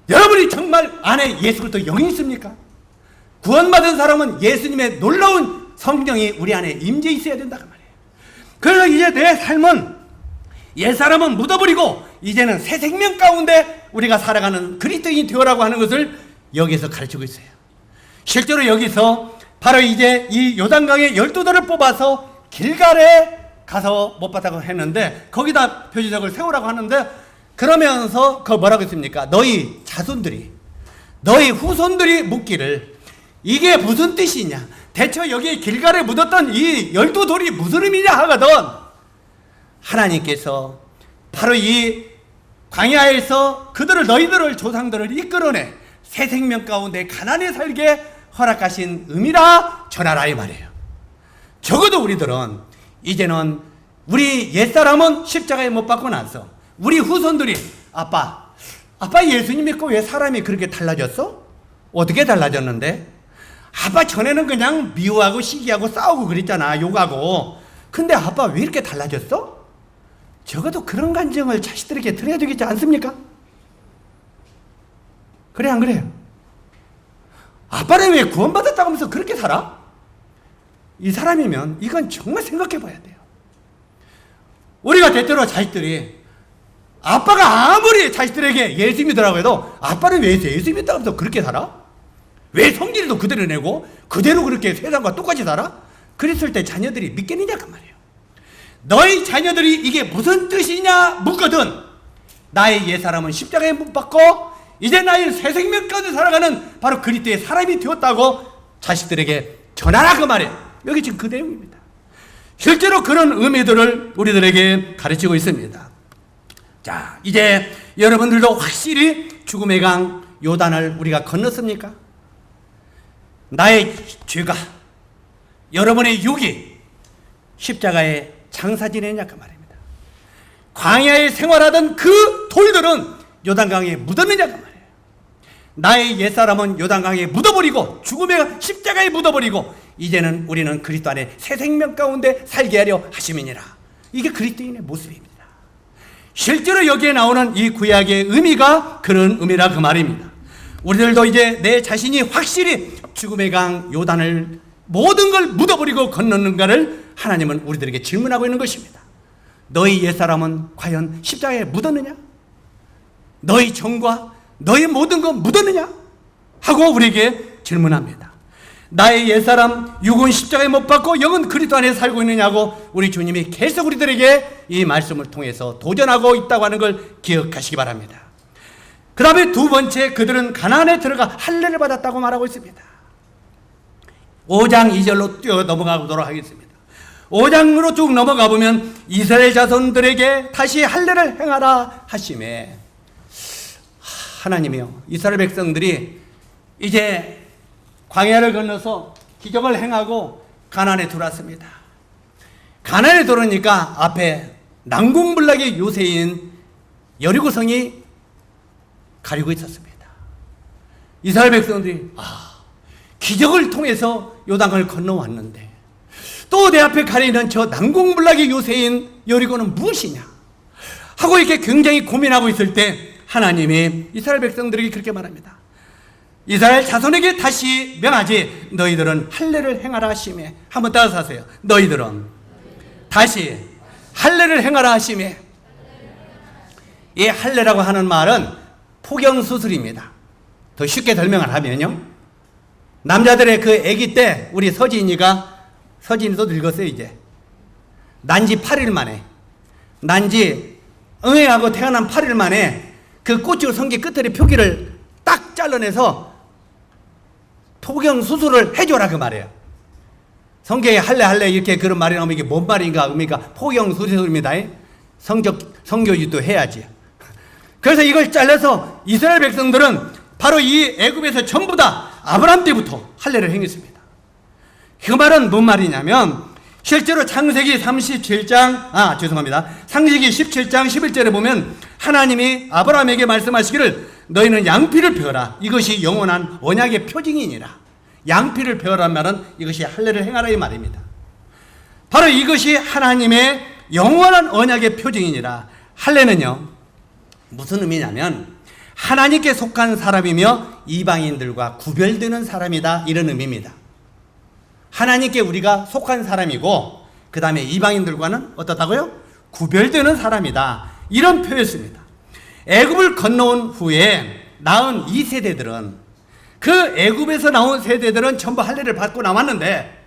여러분이 정말 안에 예수 그리스도 영이 있습니까? 구원받은 사람은 예수님의 놀라운 성령이 우리 안에 임재 있어야 된다고 말이에요. 그래서 이제 내 삶은 옛사람은 묻어버리고 이제는 새 생명 가운데 우리가 살아가는 그리스도인이 되어라고 하는 것을 여기서 가르치고 있어요. 실제로 여기서 바로 이제 이 요단강의 12돌을 뽑아서 길갈에 가서 못 봤다고 했는데 거기다 표지석을 세우라고 하는데, 그러면서 그 뭐라고 했습니까? 너희 자손들이, 너희 후손들이 묻기를 이게 무슨 뜻이냐, 대체 여기 길갈에 묻었던 이 12돌이 무슨 의미냐 하거든. 하나님께서 바로 이 광야에서 너희들을 조상들을 이끌어내 새 생명 가운데 가난에 살게 허락하신 의미라 전하라 이 말이에요. 적어도 우리들은 이제는 우리 옛사람은 십자가에 못 박고 나서 우리 후손들이 아빠 예수님 믿고 왜 사람이 그렇게 달라졌어? 어떻게 달라졌는데? 아빠 전에는 그냥 미워하고 시기하고 싸우고 그랬잖아, 욕하고. 근데 아빠 왜 이렇게 달라졌어? 적어도 그런 감정을 자식들에게 드려야 되겠지 않습니까? 그래 안 그래요? 아빠는 왜 구원받았다고 하면서 그렇게 살아? 이 사람이면 이건 정말 생각해 봐야 돼요. 우리가 때때로 자식들이 아빠가 아무리 자식들에게 예수 믿으라고 해도 아빠는 왜 예수 믿다고 하면서 그렇게 살아? 왜 성질도 그대로 내고 그대로 그렇게 세상과 똑같이 살아? 그랬을 때 자녀들이 믿겠느냐 그 말이에요. 너희 자녀들이 이게 무슨 뜻이냐 묻거든 나의 옛사람은 십자가에 못 박고 이제 나의 새 생명 가운데 살아가는 바로 그리스도의 사람이 되었다고 자식들에게 전하라 그 말이에요. 여기 지금 그 내용입니다. 실제로 그런 의미들을 우리들에게 가르치고 있습니다. 자, 이제 여러분들도 확실히 죽음의 강 요단을 우리가 건넜습니까? 나의 죄가, 여러분의 육이 십자가에 장사 지내냐 그 말입니다. 광야에 생활하던 그 돌들은 요단강에 묻었느냐 그 말이에요. 나의 옛사람은 요단강에 묻어버리고 죽음의 십자가에 묻어버리고 이제는 우리는 그리스도 안에 새 생명 가운데 살게 하려 하심이니라. 이게 그리스도인의 모습입니다. 실제로 여기에 나오는 이 구약의 의미가 그런 의미라 그 말입니다. 우리들도 이제 내 자신이 확실히 죽음의 강 요단을 모든 걸 묻어버리고 건너는가를 하나님은 우리들에게 질문하고 있는 것입니다. 너희 옛사람은 과연 십자가에 묻었느냐? 너희 정과 너희 모든 것 묻었느냐? 하고 우리에게 질문합니다. 나의 옛사람 육은 십자가에 못 박고 영은 그리스도 안에 살고 있느냐고 우리 주님이 계속 우리들에게 이 말씀을 통해서 도전하고 있다고 하는 걸 기억하시기 바랍니다. 그 다음에 두 번째, 그들은 가나안에 들어가 할례를 받았다고 말하고 있습니다. 5장 2절로 뛰어 넘어가 보도록 하겠습니다. 5장으로 쭉 넘어가 보면 이스라엘 자손들에게 다시 할례를 행하라 하심에, 하나님이요, 이스라엘 백성들이 이제 광야를 건너서 기적을 행하고 가나안에 들어왔습니다. 가나안에 들어오니까 앞에 난공불락의 요새인 여리고성이 가리고 있었습니다. 이스라엘 백성들이 기적을 통해서 요단강을 건너왔는데 또 내 앞에 가리는 저 난공불락의 요새인 여리고는 무엇이냐 하고 이렇게 굉장히 고민하고 있을 때 하나님이 이스라엘 백성들에게 그렇게 말합니다. 이스라엘 자손에게 다시 명하지 너희들은 할례를 행하라 하시매. 한번 따라서 하세요. 너희들은 다시 할례를 행하라 하시매. 이 할례라고 하는 말은 포경수술입니다. 더 쉽게 설명을 하면요, 남자들의 그 아기 때 우리 서진이도 늙었어요. 이제 난지 8일 만에, 난지 응애하고 태어난 8일 만에 그 꽃줄 성기 끝에 표기를 딱 잘라내서 포경 수술을 해줘라 그 말이에요. 성경에 할례 이렇게 그런 말이 나오면 이게 뭔 말인가? 그러니까 포경 수술입니다. 성교지도 해야지. 그래서 이걸 잘라서 이스라엘 백성들은 바로 이 애굽에서 전부 다 아브라함 때부터 할례를 행했습니다. 그 말은 뭔 말이냐면 실제로 창세기 17장 11절에 보면 하나님이 아브라함에게 말씀하시기를 너희는 양피를 베어라. 이것이 영원한 언약의 표징이니라. 양피를 베어란 말은 이것이 할례를 행하라 이 말입니다. 바로 이것이 하나님의 영원한 언약의 표징이니라. 할례는요, 무슨 의미냐면 하나님께 속한 사람이며 이방인들과 구별되는 사람이다, 이런 의미입니다. 하나님께 우리가 속한 사람이고 그 다음에 이방인들과는 어떻다고요? 구별되는 사람이다, 이런 표현입니다. 애굽을 건너온 후에 낳은 이 세대들은, 그 애굽에서 나온 세대들은 전부 할례를 받고 나왔는데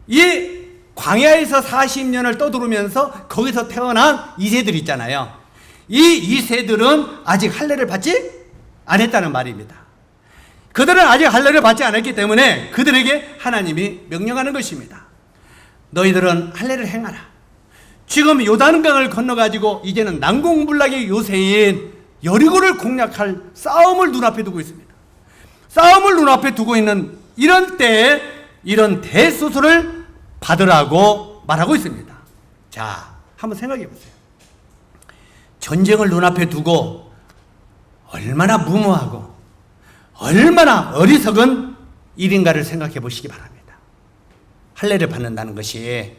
이 광야에서 40년을 떠돌으면서 거기서 태어난 2세들 있잖아요. 이 2세들은 아직 할례를 받지 않았다는 말입니다. 그들은 아직 할례를 받지 않았기 때문에 그들에게 하나님이 명령하는 것입니다. 너희들은 할례를 행하라. 지금 요단강을 건너가지고 이제는 난공불락의 요새인 여리고를 공략할 싸움을 눈앞에 두고 있습니다. 싸움을 눈앞에 두고 있는 이런 때에 이런 대수술을 받으라고 말하고 있습니다. 자, 한번 생각해 보세요. 전쟁을 눈앞에 두고 얼마나 무모하고 얼마나 어리석은 일인가를 생각해 보시기 바랍니다. 할례를 받는다는 것이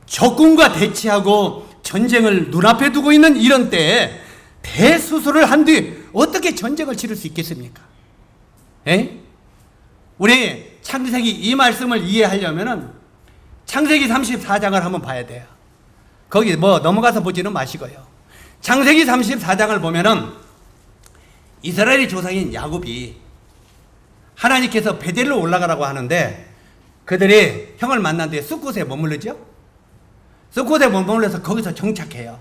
적군과 대치하고 전쟁을 눈앞에 두고 있는 이런 때에 대수술을 한 뒤 어떻게 전쟁을 치를 수 있겠습니까? 우리 창세기 이 말씀을 이해하려면 창세기 34장을 한번 봐야 돼요. 거기 넘어가서 보지는 마시고요. 창세기 34장을 보면은 이스라엘의 조상인 야곱이 하나님께서 베델로 올라가라고 하는데 그들이 형을 만난 뒤에 숫곳에 머무르죠. 숫곳에 머물러서 거기서 정착해요.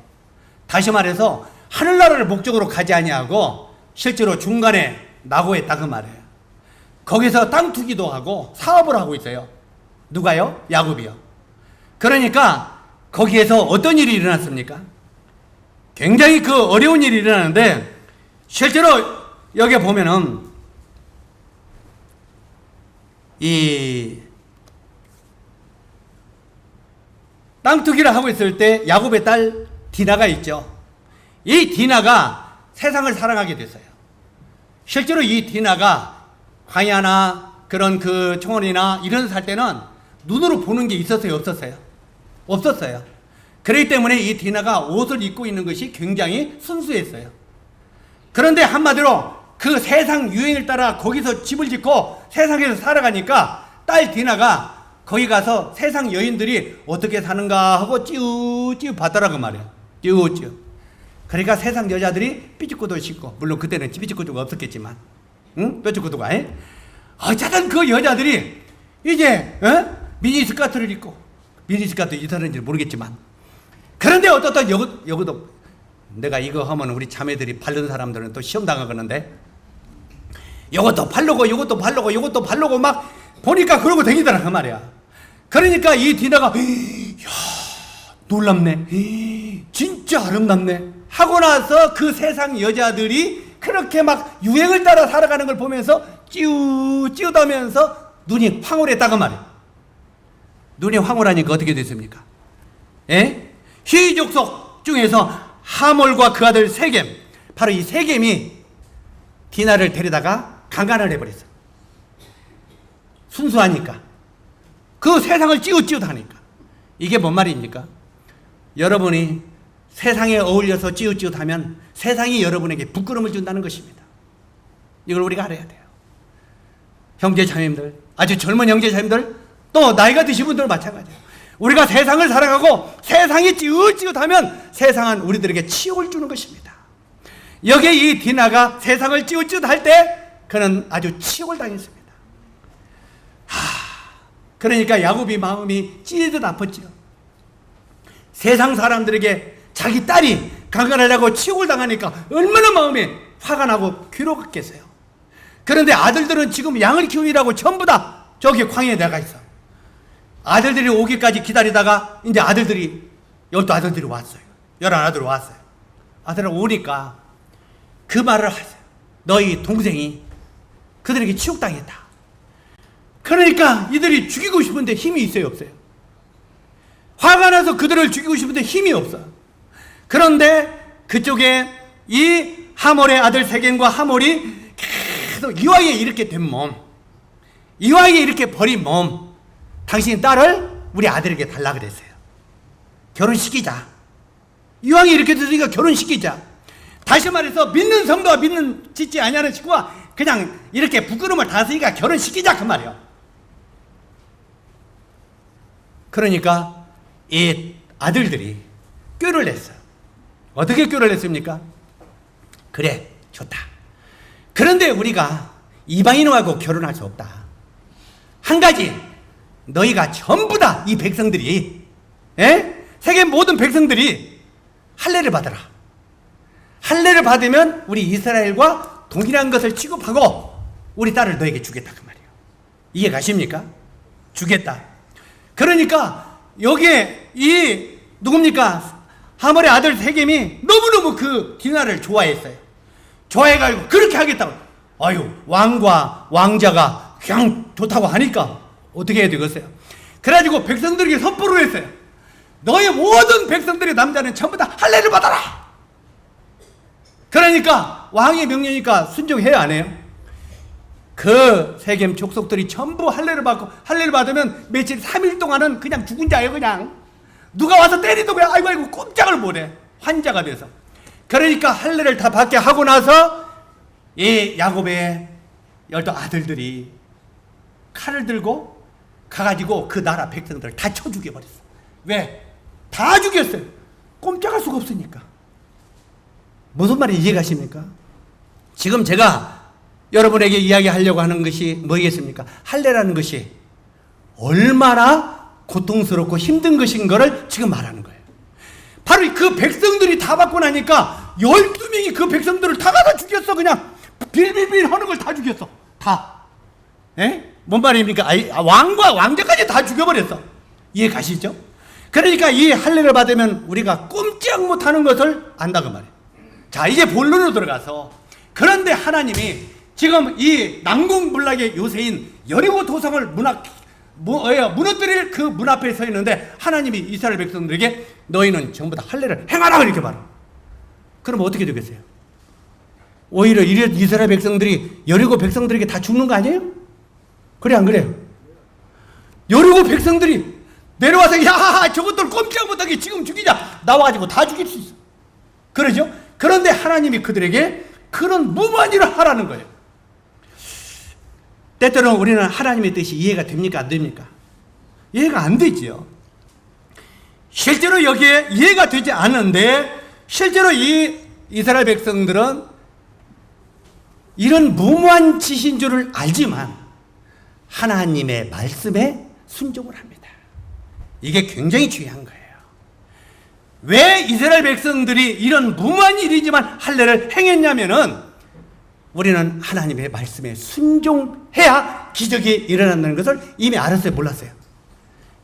다시 말해서 하늘나라를 목적으로 가지 아니하고 실제로 중간에 낙오했다 그 말이에요. 거기서 땅 투기도 하고 사업을 하고 있어요. 누가요? 야곱이요. 그러니까 거기에서 어떤 일이 일어났습니까? 굉장히 그 어려운 일이 일어나는데 실제로 여기 보면은 이 땅 투기를 하고 있을 때 야곱의 딸 디나가 있죠. 이 디나가 세상을 사랑하게 됐어요. 실제로 이 디나가 광야나 그런 그 총원이나 이런 살 때는 눈으로 보는 게 있었어요? 없었어요? 없었어요. 그렇기 때문에 이 디나가 옷을 입고 있는 것이 굉장히 순수했어요. 그런데 한마디로 그 세상 유행을 따라 거기서 집을 짓고 세상에서 살아가니까 딸 디나가 거기 가서 세상 여인들이 어떻게 사는가 하고 찌우찌우 봤더라고 말이에요. 찌우찌우. 그러니까 세상 여자들이 삐죽고도 싶고, 물론 그때는 삐죽고도가 없었겠지만 응? 뼈쪽 구두가. 어쨌든 그 여자들이 이제 미니스커트를 입고, 미니스커트 이사는지 모르겠지만, 그런데 어떻다 여기도 내가 이거 하면 우리 자매들이 바른 사람들은 또 시험 당하겠는데, 이것도 바르고 이것도 바르고 이것도 바르고 막 보니까 그러고 다니더라 그 말이야. 그러니까 이 디나가 야 놀랍네, 진짜 아름답네 하고 나서 그 세상 여자들이 그렇게 막 유행을 따라 살아가는 걸 보면서 찌우다면서 눈이 황홀했다고 말이야. 눈이 황홀하니까 어떻게 됐습니까? 희족속 중에서 하몰과 그 아들 세겜, 바로 이 세겜이 디나를 데려다가 강간을 해버렸어. 순수하니까, 그 세상을 찌웃찌웃하니까. 이게 뭔 말입니까? 여러분이 세상에 어울려서 찌웃찌웃하면 세상이 여러분에게 부끄러움을 준다는 것입니다. 이걸 우리가 알아야 돼요. 형제 자매님들, 아주 젊은 형제 자매님들, 또 나이가 드신 분들 마찬가지예요. 우리가 세상을 살아가고 세상이 찌웃찌웃하면 세상은 우리들에게 치욕을 주는 것입니다. 여기에 이 디나가 세상을 찌웃찌웃할 때 그는 아주 치욕을 당했습니다. 그러니까 야곱이 마음이 찢어듯 아팠죠. 세상 사람들에게 자기 딸이 강간하려고 치욕을 당하니까 얼마나 마음에 화가 나고 괴로웠겠어요. 그런데 아들들은 지금 양을 키우느라고 전부 다 저기 광야에 나가 있어. 아들들이 오기까지 기다리다가 이제 아들들이 12아들들이 왔어요. 11아들이 왔어요. 아들을 오니까 그 말을 하세요. 너희 동생이 그들에게 치욕당했다. 그러니까 이들이 죽이고 싶은데 힘이 있어요, 없어요? 화가 나서 그들을 죽이고 싶은데 힘이 없어요. 그런데 그쪽에 이 하몰의 아들 세겜과 하몰이 계속 이왕에 이렇게 된 몸, 이왕에 이렇게 버린 몸, 당신 딸을 우리 아들에게 달라 그랬어요. 결혼시키자. 이왕에 이렇게 됐으니까 결혼시키자. 다시 말해서 믿는 성도와 믿는 짓지 아니하는 식구와 그냥 이렇게 부끄러움을 당했으니까 결혼시키자 그 말이에요. 그러니까 이 아들들이 꾀를 냈어요. 어떻게 꾀를 냈습니까? 그래, 좋다. 그런데 우리가 이방인하고 결혼할 수 없다. 한 가지, 너희가 전부 다 이 백성들이, 세계 모든 백성들이 할례를 받아라. 할례를 받으면 우리 이스라엘과 동일한 것을 취급하고 우리 딸을 너에게 주겠다 그 말이에요. 이해 가십니까? 주겠다. 그러니까 여기에 이 누굽니까? 하몰의 아들 세겜이 너무너무 그 디나를 좋아했어요. 좋아해가지고 그렇게 하겠다고. 아유, 왕과 왕자가 그냥 좋다고 하니까 어떻게 해야 되겠어요? 그래가지고 백성들에게 선포를 했어요. 너희 모든 백성들의 남자는 전부 다 할례를 받아라. 그러니까 왕의 명령이니까 순종해야 안 해요? 그 세겜 족속들이 전부 할례를 받고, 할례를 받으면 며칠 3일 동안은 그냥 죽은 자예요. 그냥 누가 와서 때리도 그냥 아이고 꼼짝을 못해, 환자가 돼서. 그러니까 할례를 다 받게 하고 나서 이 야곱의 12아들들이 칼을 들고 가가지고 그 나라 백성들을 다 쳐 죽여버렸어. 왜? 다 죽였어요. 꼼짝할 수가 없으니까. 무슨 말인지 이해가십니까? 지금 제가 여러분에게 이야기하려고 하는 것이 뭐겠습니까? 할례라는 것이 얼마나 고통스럽고 힘든 것인 거를 지금 말하는 거예요. 바로 그 백성들이 다 받고 나니까 12명이 그 백성들을 다 갖다 죽였어. 그냥 빌빌빌 하는 걸 다 죽였어. 다. 뭔 말입니까? 왕과 왕자까지 다 죽여버렸어. 이해 가시죠? 그러니까 이 할례를 받으면 우리가 꼼짝 못하는 것을 안다 그 말이에요. 자, 이제 본론으로 들어가서, 그런데 하나님이 지금 이 난공불락의 요새인 여리고 도성을 무너뜨릴 그 문 앞에 서 있는데 하나님이 이스라엘 백성들에게 너희는 전부 다 할례를 행하라 이렇게 말해요. 그럼 어떻게 되겠어요? 오히려 이스라엘 백성들이 여리고 백성들에게 다 죽는 거 아니에요? 그래 안 그래요? 여리고 백성들이 내려와서 야 저것들 꼼짝 못하게 지금 죽이자 나와가지고 다 죽일 수 있어. 그러죠? 그런데 하나님이 그들에게 그런 무모한 일을 하라는 거예요. 때때로는 우리는 하나님의 뜻이 이해가 됩니까? 안 됩니까? 이해가 안 되지요. 실제로 여기에 이해가 되지 않는데 실제로 이 이스라엘 백성들은 이런 무모한 짓인 줄을 알지만 하나님의 말씀에 순종을 합니다. 이게 굉장히 중요한 거예요. 왜 이스라엘 백성들이 이런 무모한 일이지만 할례를 행했냐면은 우리는 하나님의 말씀에 순종해야 기적이 일어난다는 것을 이미 알았어요, 몰랐어요?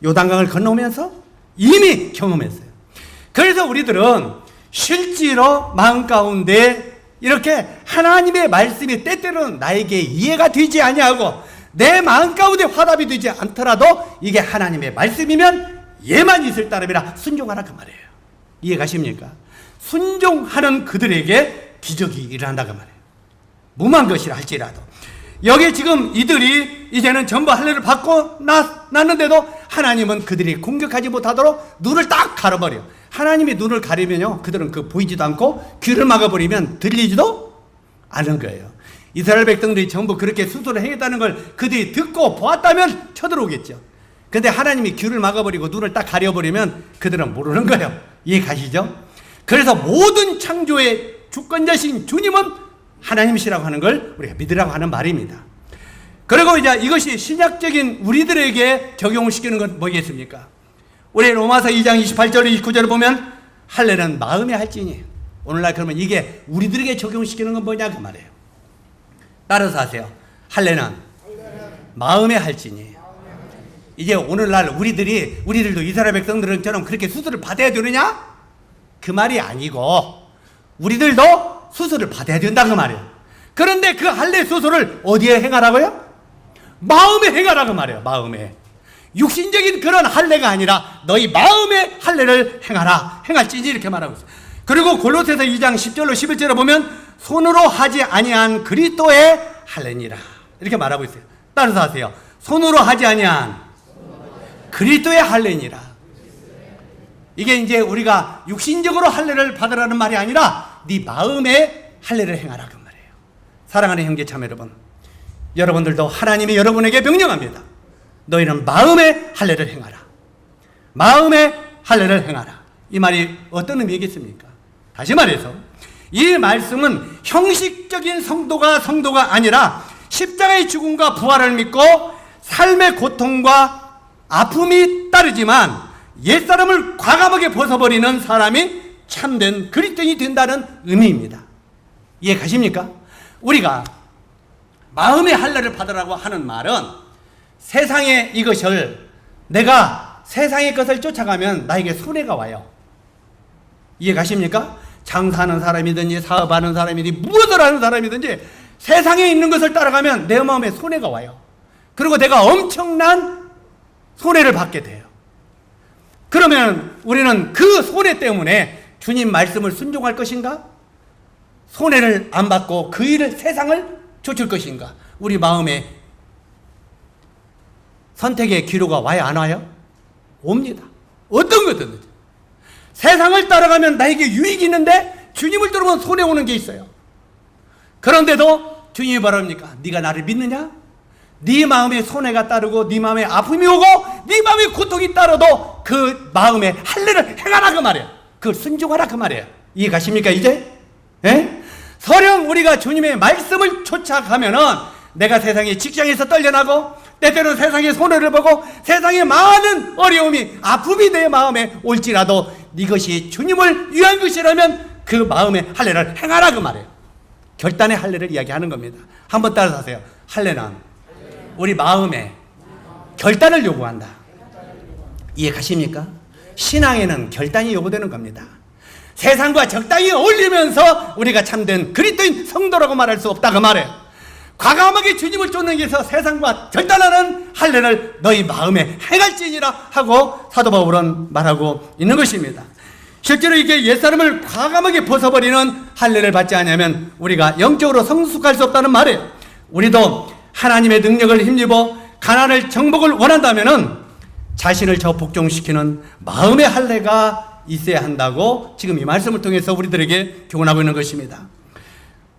요단강을 건너오면서 이미 경험했어요. 그래서 우리들은 실제로 마음 가운데 이렇게 하나님의 말씀이 때때로는 나에게 이해가 되지 아니하고 내 마음 가운데 화답이 되지 않더라도 이게 하나님의 말씀이면 예만 있을 따름이라 순종하라 그 말이에요. 이해 가십니까? 순종하는 그들에게 기적이 일어난다 그 말이에요. 무모한 것이라 할지라도. 여기 지금 이들이 이제는 전부 할례를 받고 났는데도 하나님은 그들이 공격하지 못하도록 눈을 딱 가려버려. 하나님이 눈을 가리면요, 그들은 그 보이지도 않고 귀를 막아버리면 들리지도 않은 거예요. 이스라엘 백성들이 전부 그렇게 수술을 행했다는 걸 그들이 듣고 보았다면 쳐들어오겠죠. 근데 하나님이 귀를 막아버리고 눈을 딱 가려버리면 그들은 모르는 거예요. 이해 가시죠? 그래서 모든 창조의 주권자신 주님은 하나님이시라고 하는 걸 우리가 믿으라고 하는 말입니다. 그리고 이제 이것이 신약적인 우리들에게 적용을 시키는 건 뭐겠습니까? 우리 로마서 2장 28절 29절을 보면 할례는 마음의 할지니, 오늘날 그러면 이게 우리들에게 적용시키는 건 뭐냐 그 말이에요. 따라서 하세요. 할례는 마음의 할지니. 이제 오늘날 우리들도 이스라엘 백성들처럼 그렇게 수술을 받아야 되느냐? 그 말이 아니고 우리들도 수술을 받아야 된다 그 말이에요. 그런데 그 할례 수술을 어디에 행하라고요? 마음에 행하라고 말해요. 마음에. 육신적인 그런 할례가 아니라 너희 마음의 할례를 행하라. 행할지니 이렇게 말하고 있어요. 그리고 골로새서 2장 10절로 11절에 보면 손으로 하지 아니한 그리스도의 할례니라 이렇게 말하고 있어요. 따라서 하세요. 손으로 하지 아니한 그리스도의 할례니라. 이게 이제 우리가 육신적으로 할례를 받으라는 말이 아니라 네 마음의 할례를 행하라 그 말이에요. 사랑하는 형제 자매 여러분, 여러분들도 하나님이 여러분에게 명령합니다. 너희는 마음의 할례를 행하라. 마음의 할례를 행하라. 이 말이 어떤 의미겠습니까? 다시 말해서 이 말씀은 형식적인 성도가 아니라 십자가의 죽음과 부활을 믿고 삶의 고통과 아픔이 따르지만 옛사람을 과감하게 벗어버리는 사람이 참된 그리스도인이 된다는 의미입니다. 이해 가십니까? 우리가 마음의 할례를 받으라고 하는 말은 세상의 이것을 내가 세상의 것을 쫓아가면 나에게 손해가 와요. 이해 가십니까? 장사하는 사람이든지 사업하는 사람이든지 무엇을 하는 사람이든지 세상에 있는 것을 따라가면 내 마음에 손해가 와요. 그리고 내가 엄청난 손해를 받게 돼요. 그러면 우리는 그 손해 때문에 주님 말씀을 순종할 것인가? 손해를 안 받고 그 일을 세상을 쫓을 것인가? 우리 마음에 선택의 기로가 와야 안 와요? 옵니다. 어떤 것든 세상을 따라가면 나에게 유익이 있는데 주님을 따르면 손해 오는 게 있어요. 그런데도 주님이 뭐랍니까? 네가 나를 믿느냐? 네 마음에 손해가 따르고 네 마음에 아픔이 오고 네 마음에 고통이 따라도 그 마음에 할례를 행하라 그 말이에요. 그걸 순종하라 그 말이에요. 이해 가십니까 이제? 예? 설령 우리가 주님의 말씀을 쫓아가면은 내가 세상의 직장에서 떨려나고 때때로 세상의 손해를 보고 세상의 많은 어려움이 아픔이 내 마음에 올지라도 이것이 주님을 위한 것이라면 그 마음의 할례를 행하라 그 말이에요. 결단의 할례를 이야기하는 겁니다. 한번 따라서 하세요. 할례는 우리 마음에 결단을 요구한다. 이해 가십니까? 신앙에는 결단이 요구되는 겁니다. 세상과 적당히 어울리면서 우리가 참된 그리스도인 성도라고 말할 수 없다 그 말이에요. 과감하게 주님을 쫓는 위해서 세상과 결단하는 할례를 너희 마음에 행할지니라 하고 사도 바울은 말하고 있는 것입니다. 실제로 이게 옛사람을 과감하게 벗어버리는 할례를 받지 않으면 우리가 영적으로 성숙할 수 없다는 말이에요. 우리도 하나님의 능력을 힘입어 가난을 정복을 원한다면은 자신을 저 복종시키는 마음의 할례가 있어야 한다고 지금 이 말씀을 통해서 우리들에게 교훈하고 있는 것입니다.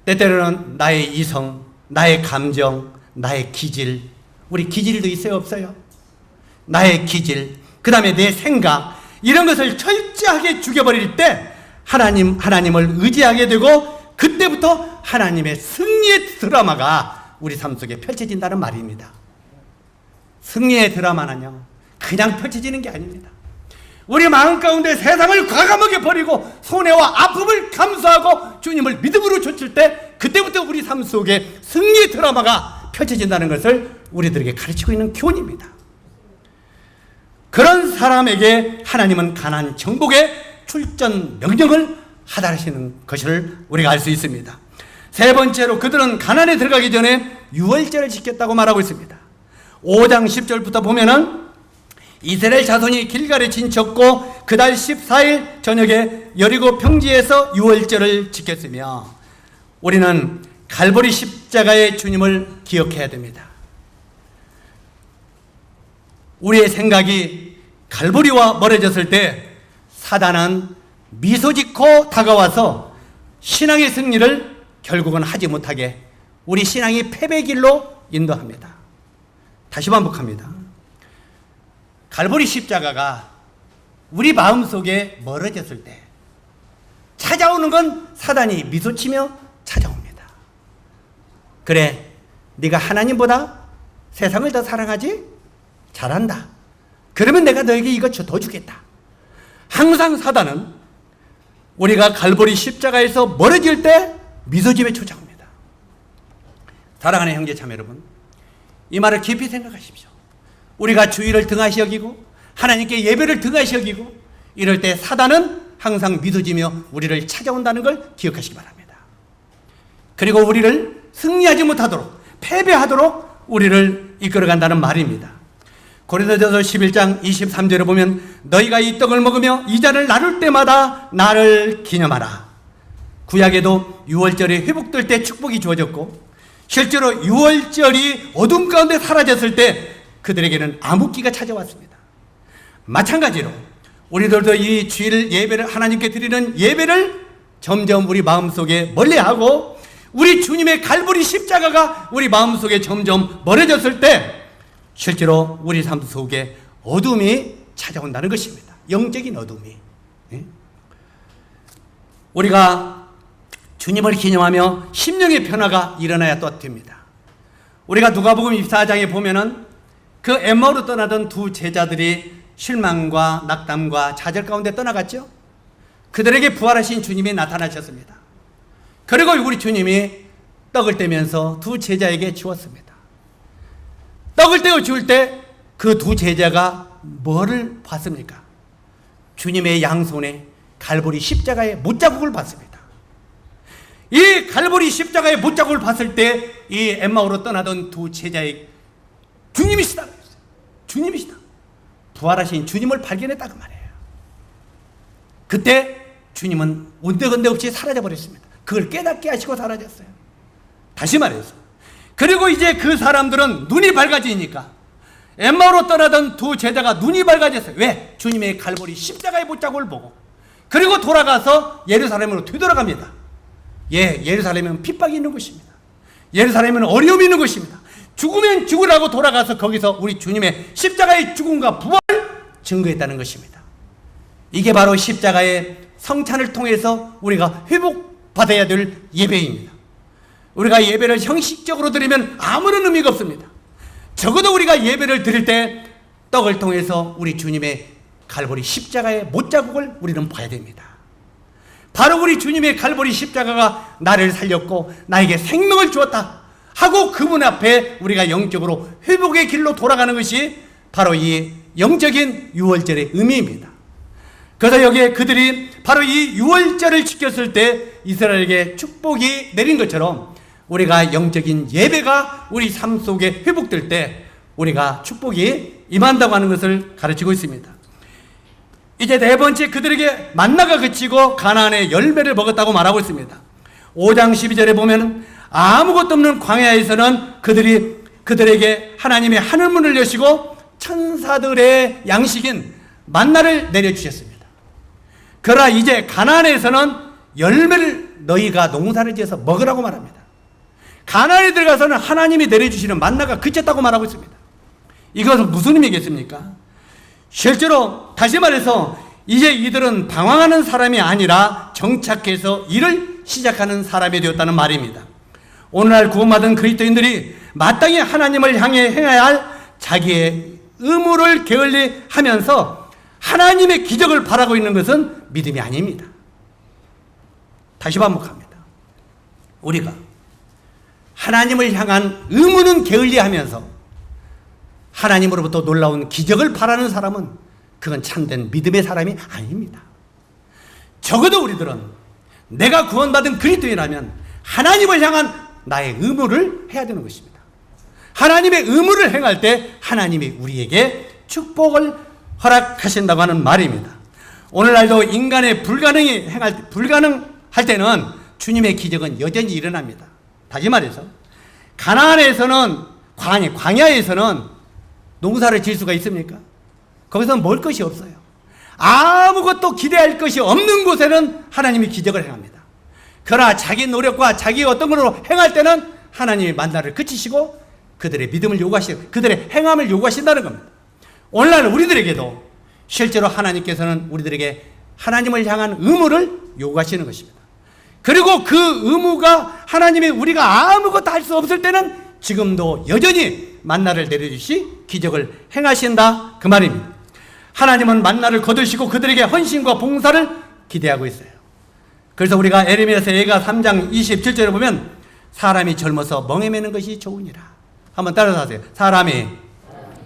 때때로는 나의 이성, 나의 감정, 나의 기질, 우리 기질도 있어요 없어요? 나의 기질, 그 다음에 내 생각, 이런 것을 철저하게 죽여버릴 때 하나님을 의지하게 되고 그때부터 하나님의 승리 승리의 드라마가 우리 삶 속에 펼쳐진다는 말입니다. 승리의 드라마는요, 그냥 펼쳐지는 게 아닙니다. 우리 마음 가운데 세상을 과감하게 버리고 손해와 아픔을 감수하고 주님을 믿음으로 좇을 때, 그때부터 우리 삶 속에 승리의 드라마가 펼쳐진다는 것을 우리들에게 가르치고 있는 교훈입니다. 그런 사람에게 하나님은 가나안 정복의 출전 명령을 하달하시는 것을 우리가 알 수 있습니다. 세 번째로 그들은 가나안에 들어가기 전에 유월절을 지켰다고 말하고 있습니다. 5장 10절부터 보면은 이스라엘 자손이 길갈에 진쳤고 그달 14일 저녁에 여리고 평지에서 유월절을 지켰으며, 우리는 갈보리 십자가의 주님을 기억해야 됩니다. 우리의 생각이 갈보리와 멀어졌을 때 사단은 미소 짓고 다가와서 신앙의 승리를 결국은 하지 못하게 우리 신앙이 패배 길로 인도합니다. 다시 반복합니다. 갈보리 십자가가 우리 마음속에 멀어졌을 때 찾아오는 건 사단이 미소치며 찾아옵니다. 그래, 네가 하나님보다 세상을 더 사랑하지? 잘한다. 그러면 내가 너에게 이거 더 주겠다. 항상 사단은 우리가 갈보리 십자가에서 멀어질 때 미소집에 초장합니다. 사랑하는 형제 자매 여러분, 이 말을 깊이 생각하십시오. 우리가 주의를 등하시 여기고 하나님께 예배를 등하시 여기고 이럴 때 사단은 항상 미소지며 우리를 찾아온다는 걸 기억하시기 바랍니다. 그리고 우리를 승리하지 못하도록, 패배하도록 우리를 이끌어간다는 말입니다. 고린도전서 11장 23절에 보면 너희가 이 떡을 먹으며 이 잔을 나눌 때마다 나를 기념하라. 구약에도 유월절이 회복될 때 축복이 주어졌고, 실제로 유월절이 어둠 가운데 사라졌을 때 그들에게는 암흑기가 찾아왔습니다. 마찬가지로 우리들도 이 주일 예배를, 하나님께 드리는 예배를 점점 우리 마음속에 멀리하고 우리 주님의 갈보리 십자가가 우리 마음속에 점점 멀어졌을 때 실제로 우리 삶 속에 어둠이 찾아온다는 것입니다. 영적인 어둠이. 우리가 주님을 기념하며 심령의 변화가 일어나야 또 됩니다. 우리가 누가복음 24장에 보면은 그 엠마오로 떠나던 두 제자들이 실망과 낙담과 좌절 가운데 떠나갔죠. 그들에게 부활하신 주님이 나타나셨습니다. 그리고 우리 주님이 떡을 떼면서 두 제자에게 주었습니다. 떡을 떼어 줄 때 그 두 제자가 뭐를 봤습니까? 주님의 양손에 갈보리 십자가의 못자국을 봤습니다. 이 갈보리 십자가의 못자국을 봤을 때 이 엠마오로 떠나던 두 제자의 주님이시다. 주님이시다. 부활하신 주님을 발견했다고 말해요. 그때 주님은 온데건데 없이 사라져버렸습니다. 그걸 깨닫게 하시고 사라졌어요. 다시 말해서, 그리고 이제 그 사람들은 눈이 밝아지니까 엠마오로 떠나던 두 제자가 눈이 밝아졌어요. 왜? 주님의 갈보리 십자가의 못자국을 보고. 그리고 돌아가서 예루살렘으로 되돌아갑니다. 예루살렘은 핍박이 있는 곳입니다. 예루살렘은 어려움이 있는 곳입니다. 죽으면 죽으라고 돌아가서 거기서 우리 주님의 십자가의 죽음과 부활을 증거했다는 것입니다. 이게 바로 십자가의 성찬을 통해서 우리가 회복받아야 될 예배입니다. 우리가 예배를 형식적으로 드리면 아무런 의미가 없습니다. 적어도 우리가 예배를 드릴 때 떡을 통해서 우리 주님의 갈보리 십자가의 못자국을 우리는 봐야 됩니다. 바로 우리 주님의 갈보리 십자가가 나를 살렸고 나에게 생명을 주었다 하고 그분 앞에 우리가 영적으로 회복의 길로 돌아가는 것이 바로 이 영적인 유월절의 의미입니다. 그래서 여기에 그들이 바로 이 유월절을 지켰을 때 이스라엘에게 축복이 내린 것처럼 우리가 영적인 예배가 우리 삶 속에 회복될 때 우리가 축복이 임한다고 하는 것을 가르치고 있습니다. 이제 네 번째, 그들에게 만나가 그치고 가나안의 열매를 먹었다고 말하고 있습니다. 5장 12절에 보면 아무것도 없는 광야에서는 그들에게 하나님의 하늘문을 여시고 천사들의 양식인 만나를 내려주셨습니다. 그러나 이제 가나안에서는 열매를 너희가 농사를 지어서 먹으라고 말합니다. 가나안에 들어가서는 하나님이 내려주시는 만나가 그쳤다고 말하고 있습니다. 이것은 무슨 의미겠습니까? 실제로 다시 말해서 이제 이들은 방황하는 사람이 아니라 정착해서 일을 시작하는 사람이 되었다는 말입니다. 오늘날 구원받은 그리스도인들이 마땅히 하나님을 향해 행해야 할 자기의 의무를 게을리 하면서 하나님의 기적을 바라고 있는 것은 믿음이 아닙니다. 다시 반복합니다. 우리가 하나님을 향한 의무는 게을리 하면서 하나님으로부터 놀라운 기적을 바라는 사람은 그건 참된 믿음의 사람이 아닙니다. 적어도 우리들은 내가 구원받은 그리스도인이라면 하나님을 향한 나의 의무를 해야 되는 것입니다. 하나님의 의무를 행할 때 하나님이 우리에게 축복을 허락하신다고 하는 말입니다. 오늘날도 인간의 불가능할 때는 주님의 기적은 여전히 일어납니다. 다시 말해서 가나안에서는 광야에서는 농사를 지을 수가 있습니까? 거기서는 먹을 것이 없어요. 아무것도 기대할 것이 없는 곳에는 하나님이 기적을 행합니다. 그러나 자기 노력과 자기 어떤 것으로 행할 때는 하나님이 만나를 그치시고 그들의 믿음을 요구하시고 그들의 행함을 요구하신다는 겁니다. 오늘날 우리들에게도 실제로 하나님께서는 우리들에게 하나님을 향한 의무를 요구하시는 것입니다. 그리고 그 의무가 하나님이 우리가 아무것도 할 수 없을 때는 지금도 여전히 만나를 내려주시 기적을 행하신다 그 말입니다. 하나님은 만나를 거두시고 그들에게 헌신과 봉사를 기대하고 있어요. 그래서 우리가 에레미야서 예가 3장 27절에 보면 사람이 젊어서 멍에 매는 것이 좋으니라. 한번 따라서 하세요. 사람이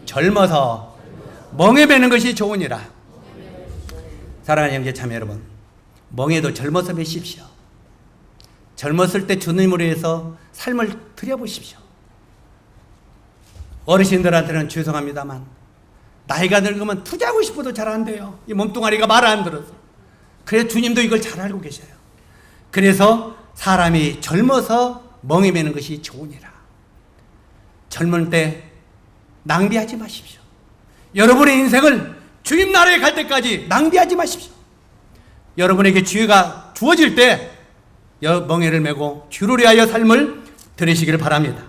젊어서 멍에 매는 것이 좋으니라. 사랑하는 형제 자매 여러분, 멍에도 젊어서 매십시오. 젊었을 때 주님으로 해서 삶을 드려보십시오. 어르신들한테는 죄송합니다만 나이가 늙으면 투자하고 싶어도 잘 안 돼요. 이 몸뚱아리가 말을 안 들어서. 그래서 주님도 이걸 잘 알고 계셔요. 그래서 사람이 젊어서 멍에 매는 것이 좋으니라. 젊을 때 낭비하지 마십시오. 여러분의 인생을 주님 나라에 갈 때까지 낭비하지 마십시오. 여러분에게 기회가 주어질 때 멍에를 메고 주를 위하여 삶을 들으시기를 바랍니다.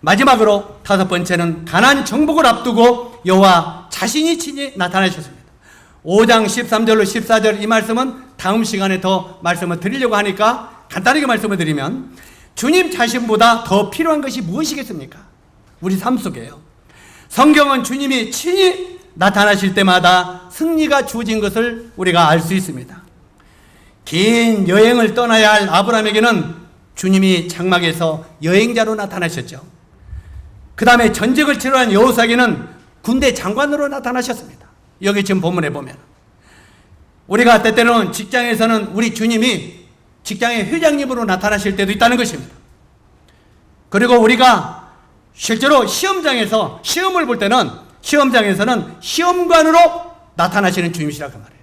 마지막으로 다섯 번째는 가나안 정복을 앞두고 여호와 자신이 친히 나타나셨습니다. 5장 13절로 14절 이 말씀은 다음 시간에 더 말씀을 드리려고 하니까 간단하게 말씀을 드리면 주님 자신보다 더 필요한 것이 무엇이겠습니까? 우리 삶 속에요. 성경은 주님이 친히 나타나실 때마다 승리가 주어진 것을 우리가 알 수 있습니다. 긴 여행을 떠나야 할 아브라함에게는 주님이 장막에서 여행자로 나타나셨죠. 그 다음에 전쟁을 치러한 여호수아에게는 군대 장관으로 나타나셨습니다. 여기 지금 본문에 보면 우리가 때때로는 직장에서는 우리 주님이 직장의 회장님으로 나타나실 때도 있다는 것입니다. 그리고 우리가 실제로 시험장에서 시험을 볼 때는 시험장에서는 시험관으로 나타나시는 주님이시라고 말해요.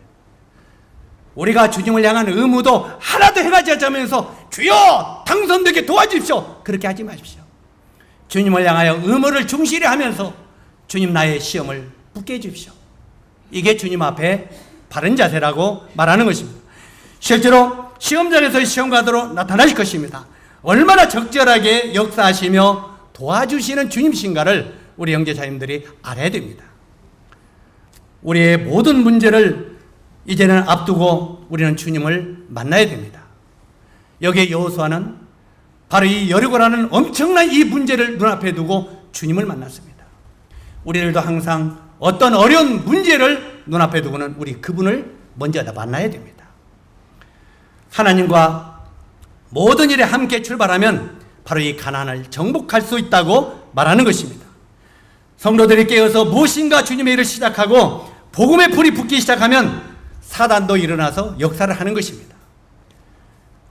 우리가 주님을 향한 의무도 하나도 해가지 않으면서 주여 당선되게 도와주십시오 그렇게 하지 마십시오. 주님을 향하여 의무를 충실히 하면서 주님 나의 시험을 붙게 해주십시오. 이게 주님 앞에 바른 자세라고 말하는 것입니다. 실제로 시험장에서 시험관으로 나타나실 것입니다. 얼마나 적절하게 역사하시며 도와주시는 주님이신가를 우리 형제자님들이 알아야 됩니다. 우리의 모든 문제를 이제는 앞두고 우리는 주님을 만나야 됩니다. 여기에 여호수아는 바로 이 여리고라는 엄청난 이 문제를 눈앞에 두고 주님을 만났습니다. 우리들도 항상 어떤 어려운 문제를 눈앞에 두고는 우리 그분을 먼저 만나야 됩니다. 하나님과 모든 일에 함께 출발하면 바로 이 가나안을 정복할 수 있다고 말하는 것입니다. 성도들이 깨어서 무엇인가 주님의 일을 시작하고 복음의 불이 붙기 시작하면 사단도 일어나서 역사를 하는 것입니다.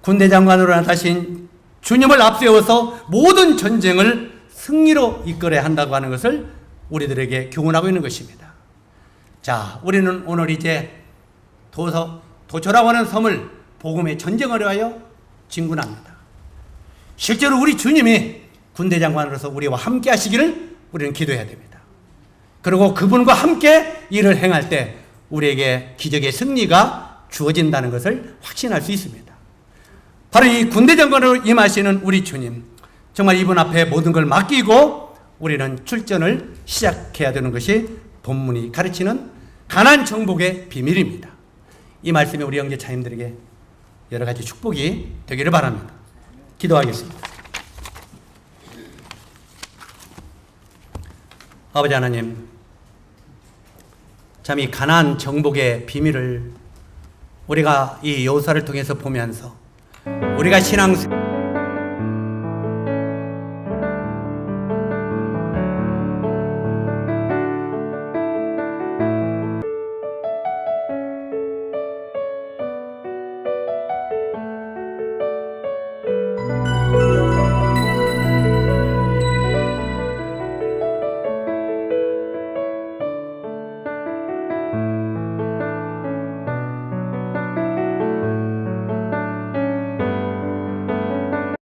군대 장관으로 나타나신 주님을 앞세워서 모든 전쟁을 승리로 이끌어야 한다고 하는 것을 우리들에게 교훈하고 있는 것입니다. 자, 우리는 오늘 이제 도초라고 하는 섬을 복음의 전쟁을 위하여 진군합니다. 실제로 우리 주님이 군대 장관으로서 우리와 함께 하시기를 우리는 기도해야 됩니다. 그리고 그분과 함께 일을 행할 때 우리에게 기적의 승리가 주어진다는 것을 확신할 수 있습니다. 바로 이 군대 장관으로 임하시는 우리 주님, 정말 이분 앞에 모든 걸 맡기고 우리는 출전을 시작해야 되는 것이 본문이 가르치는 가나안 정복의 비밀입니다. 이 말씀이 우리 형제 자님들에게 여러 가지 축복이 되기를 바랍니다. 기도하겠습니다. 아버지 하나님, 참 이 가나안 정복의 비밀을 우리가 이 여호수아를 통해서 보면서 우리가 신앙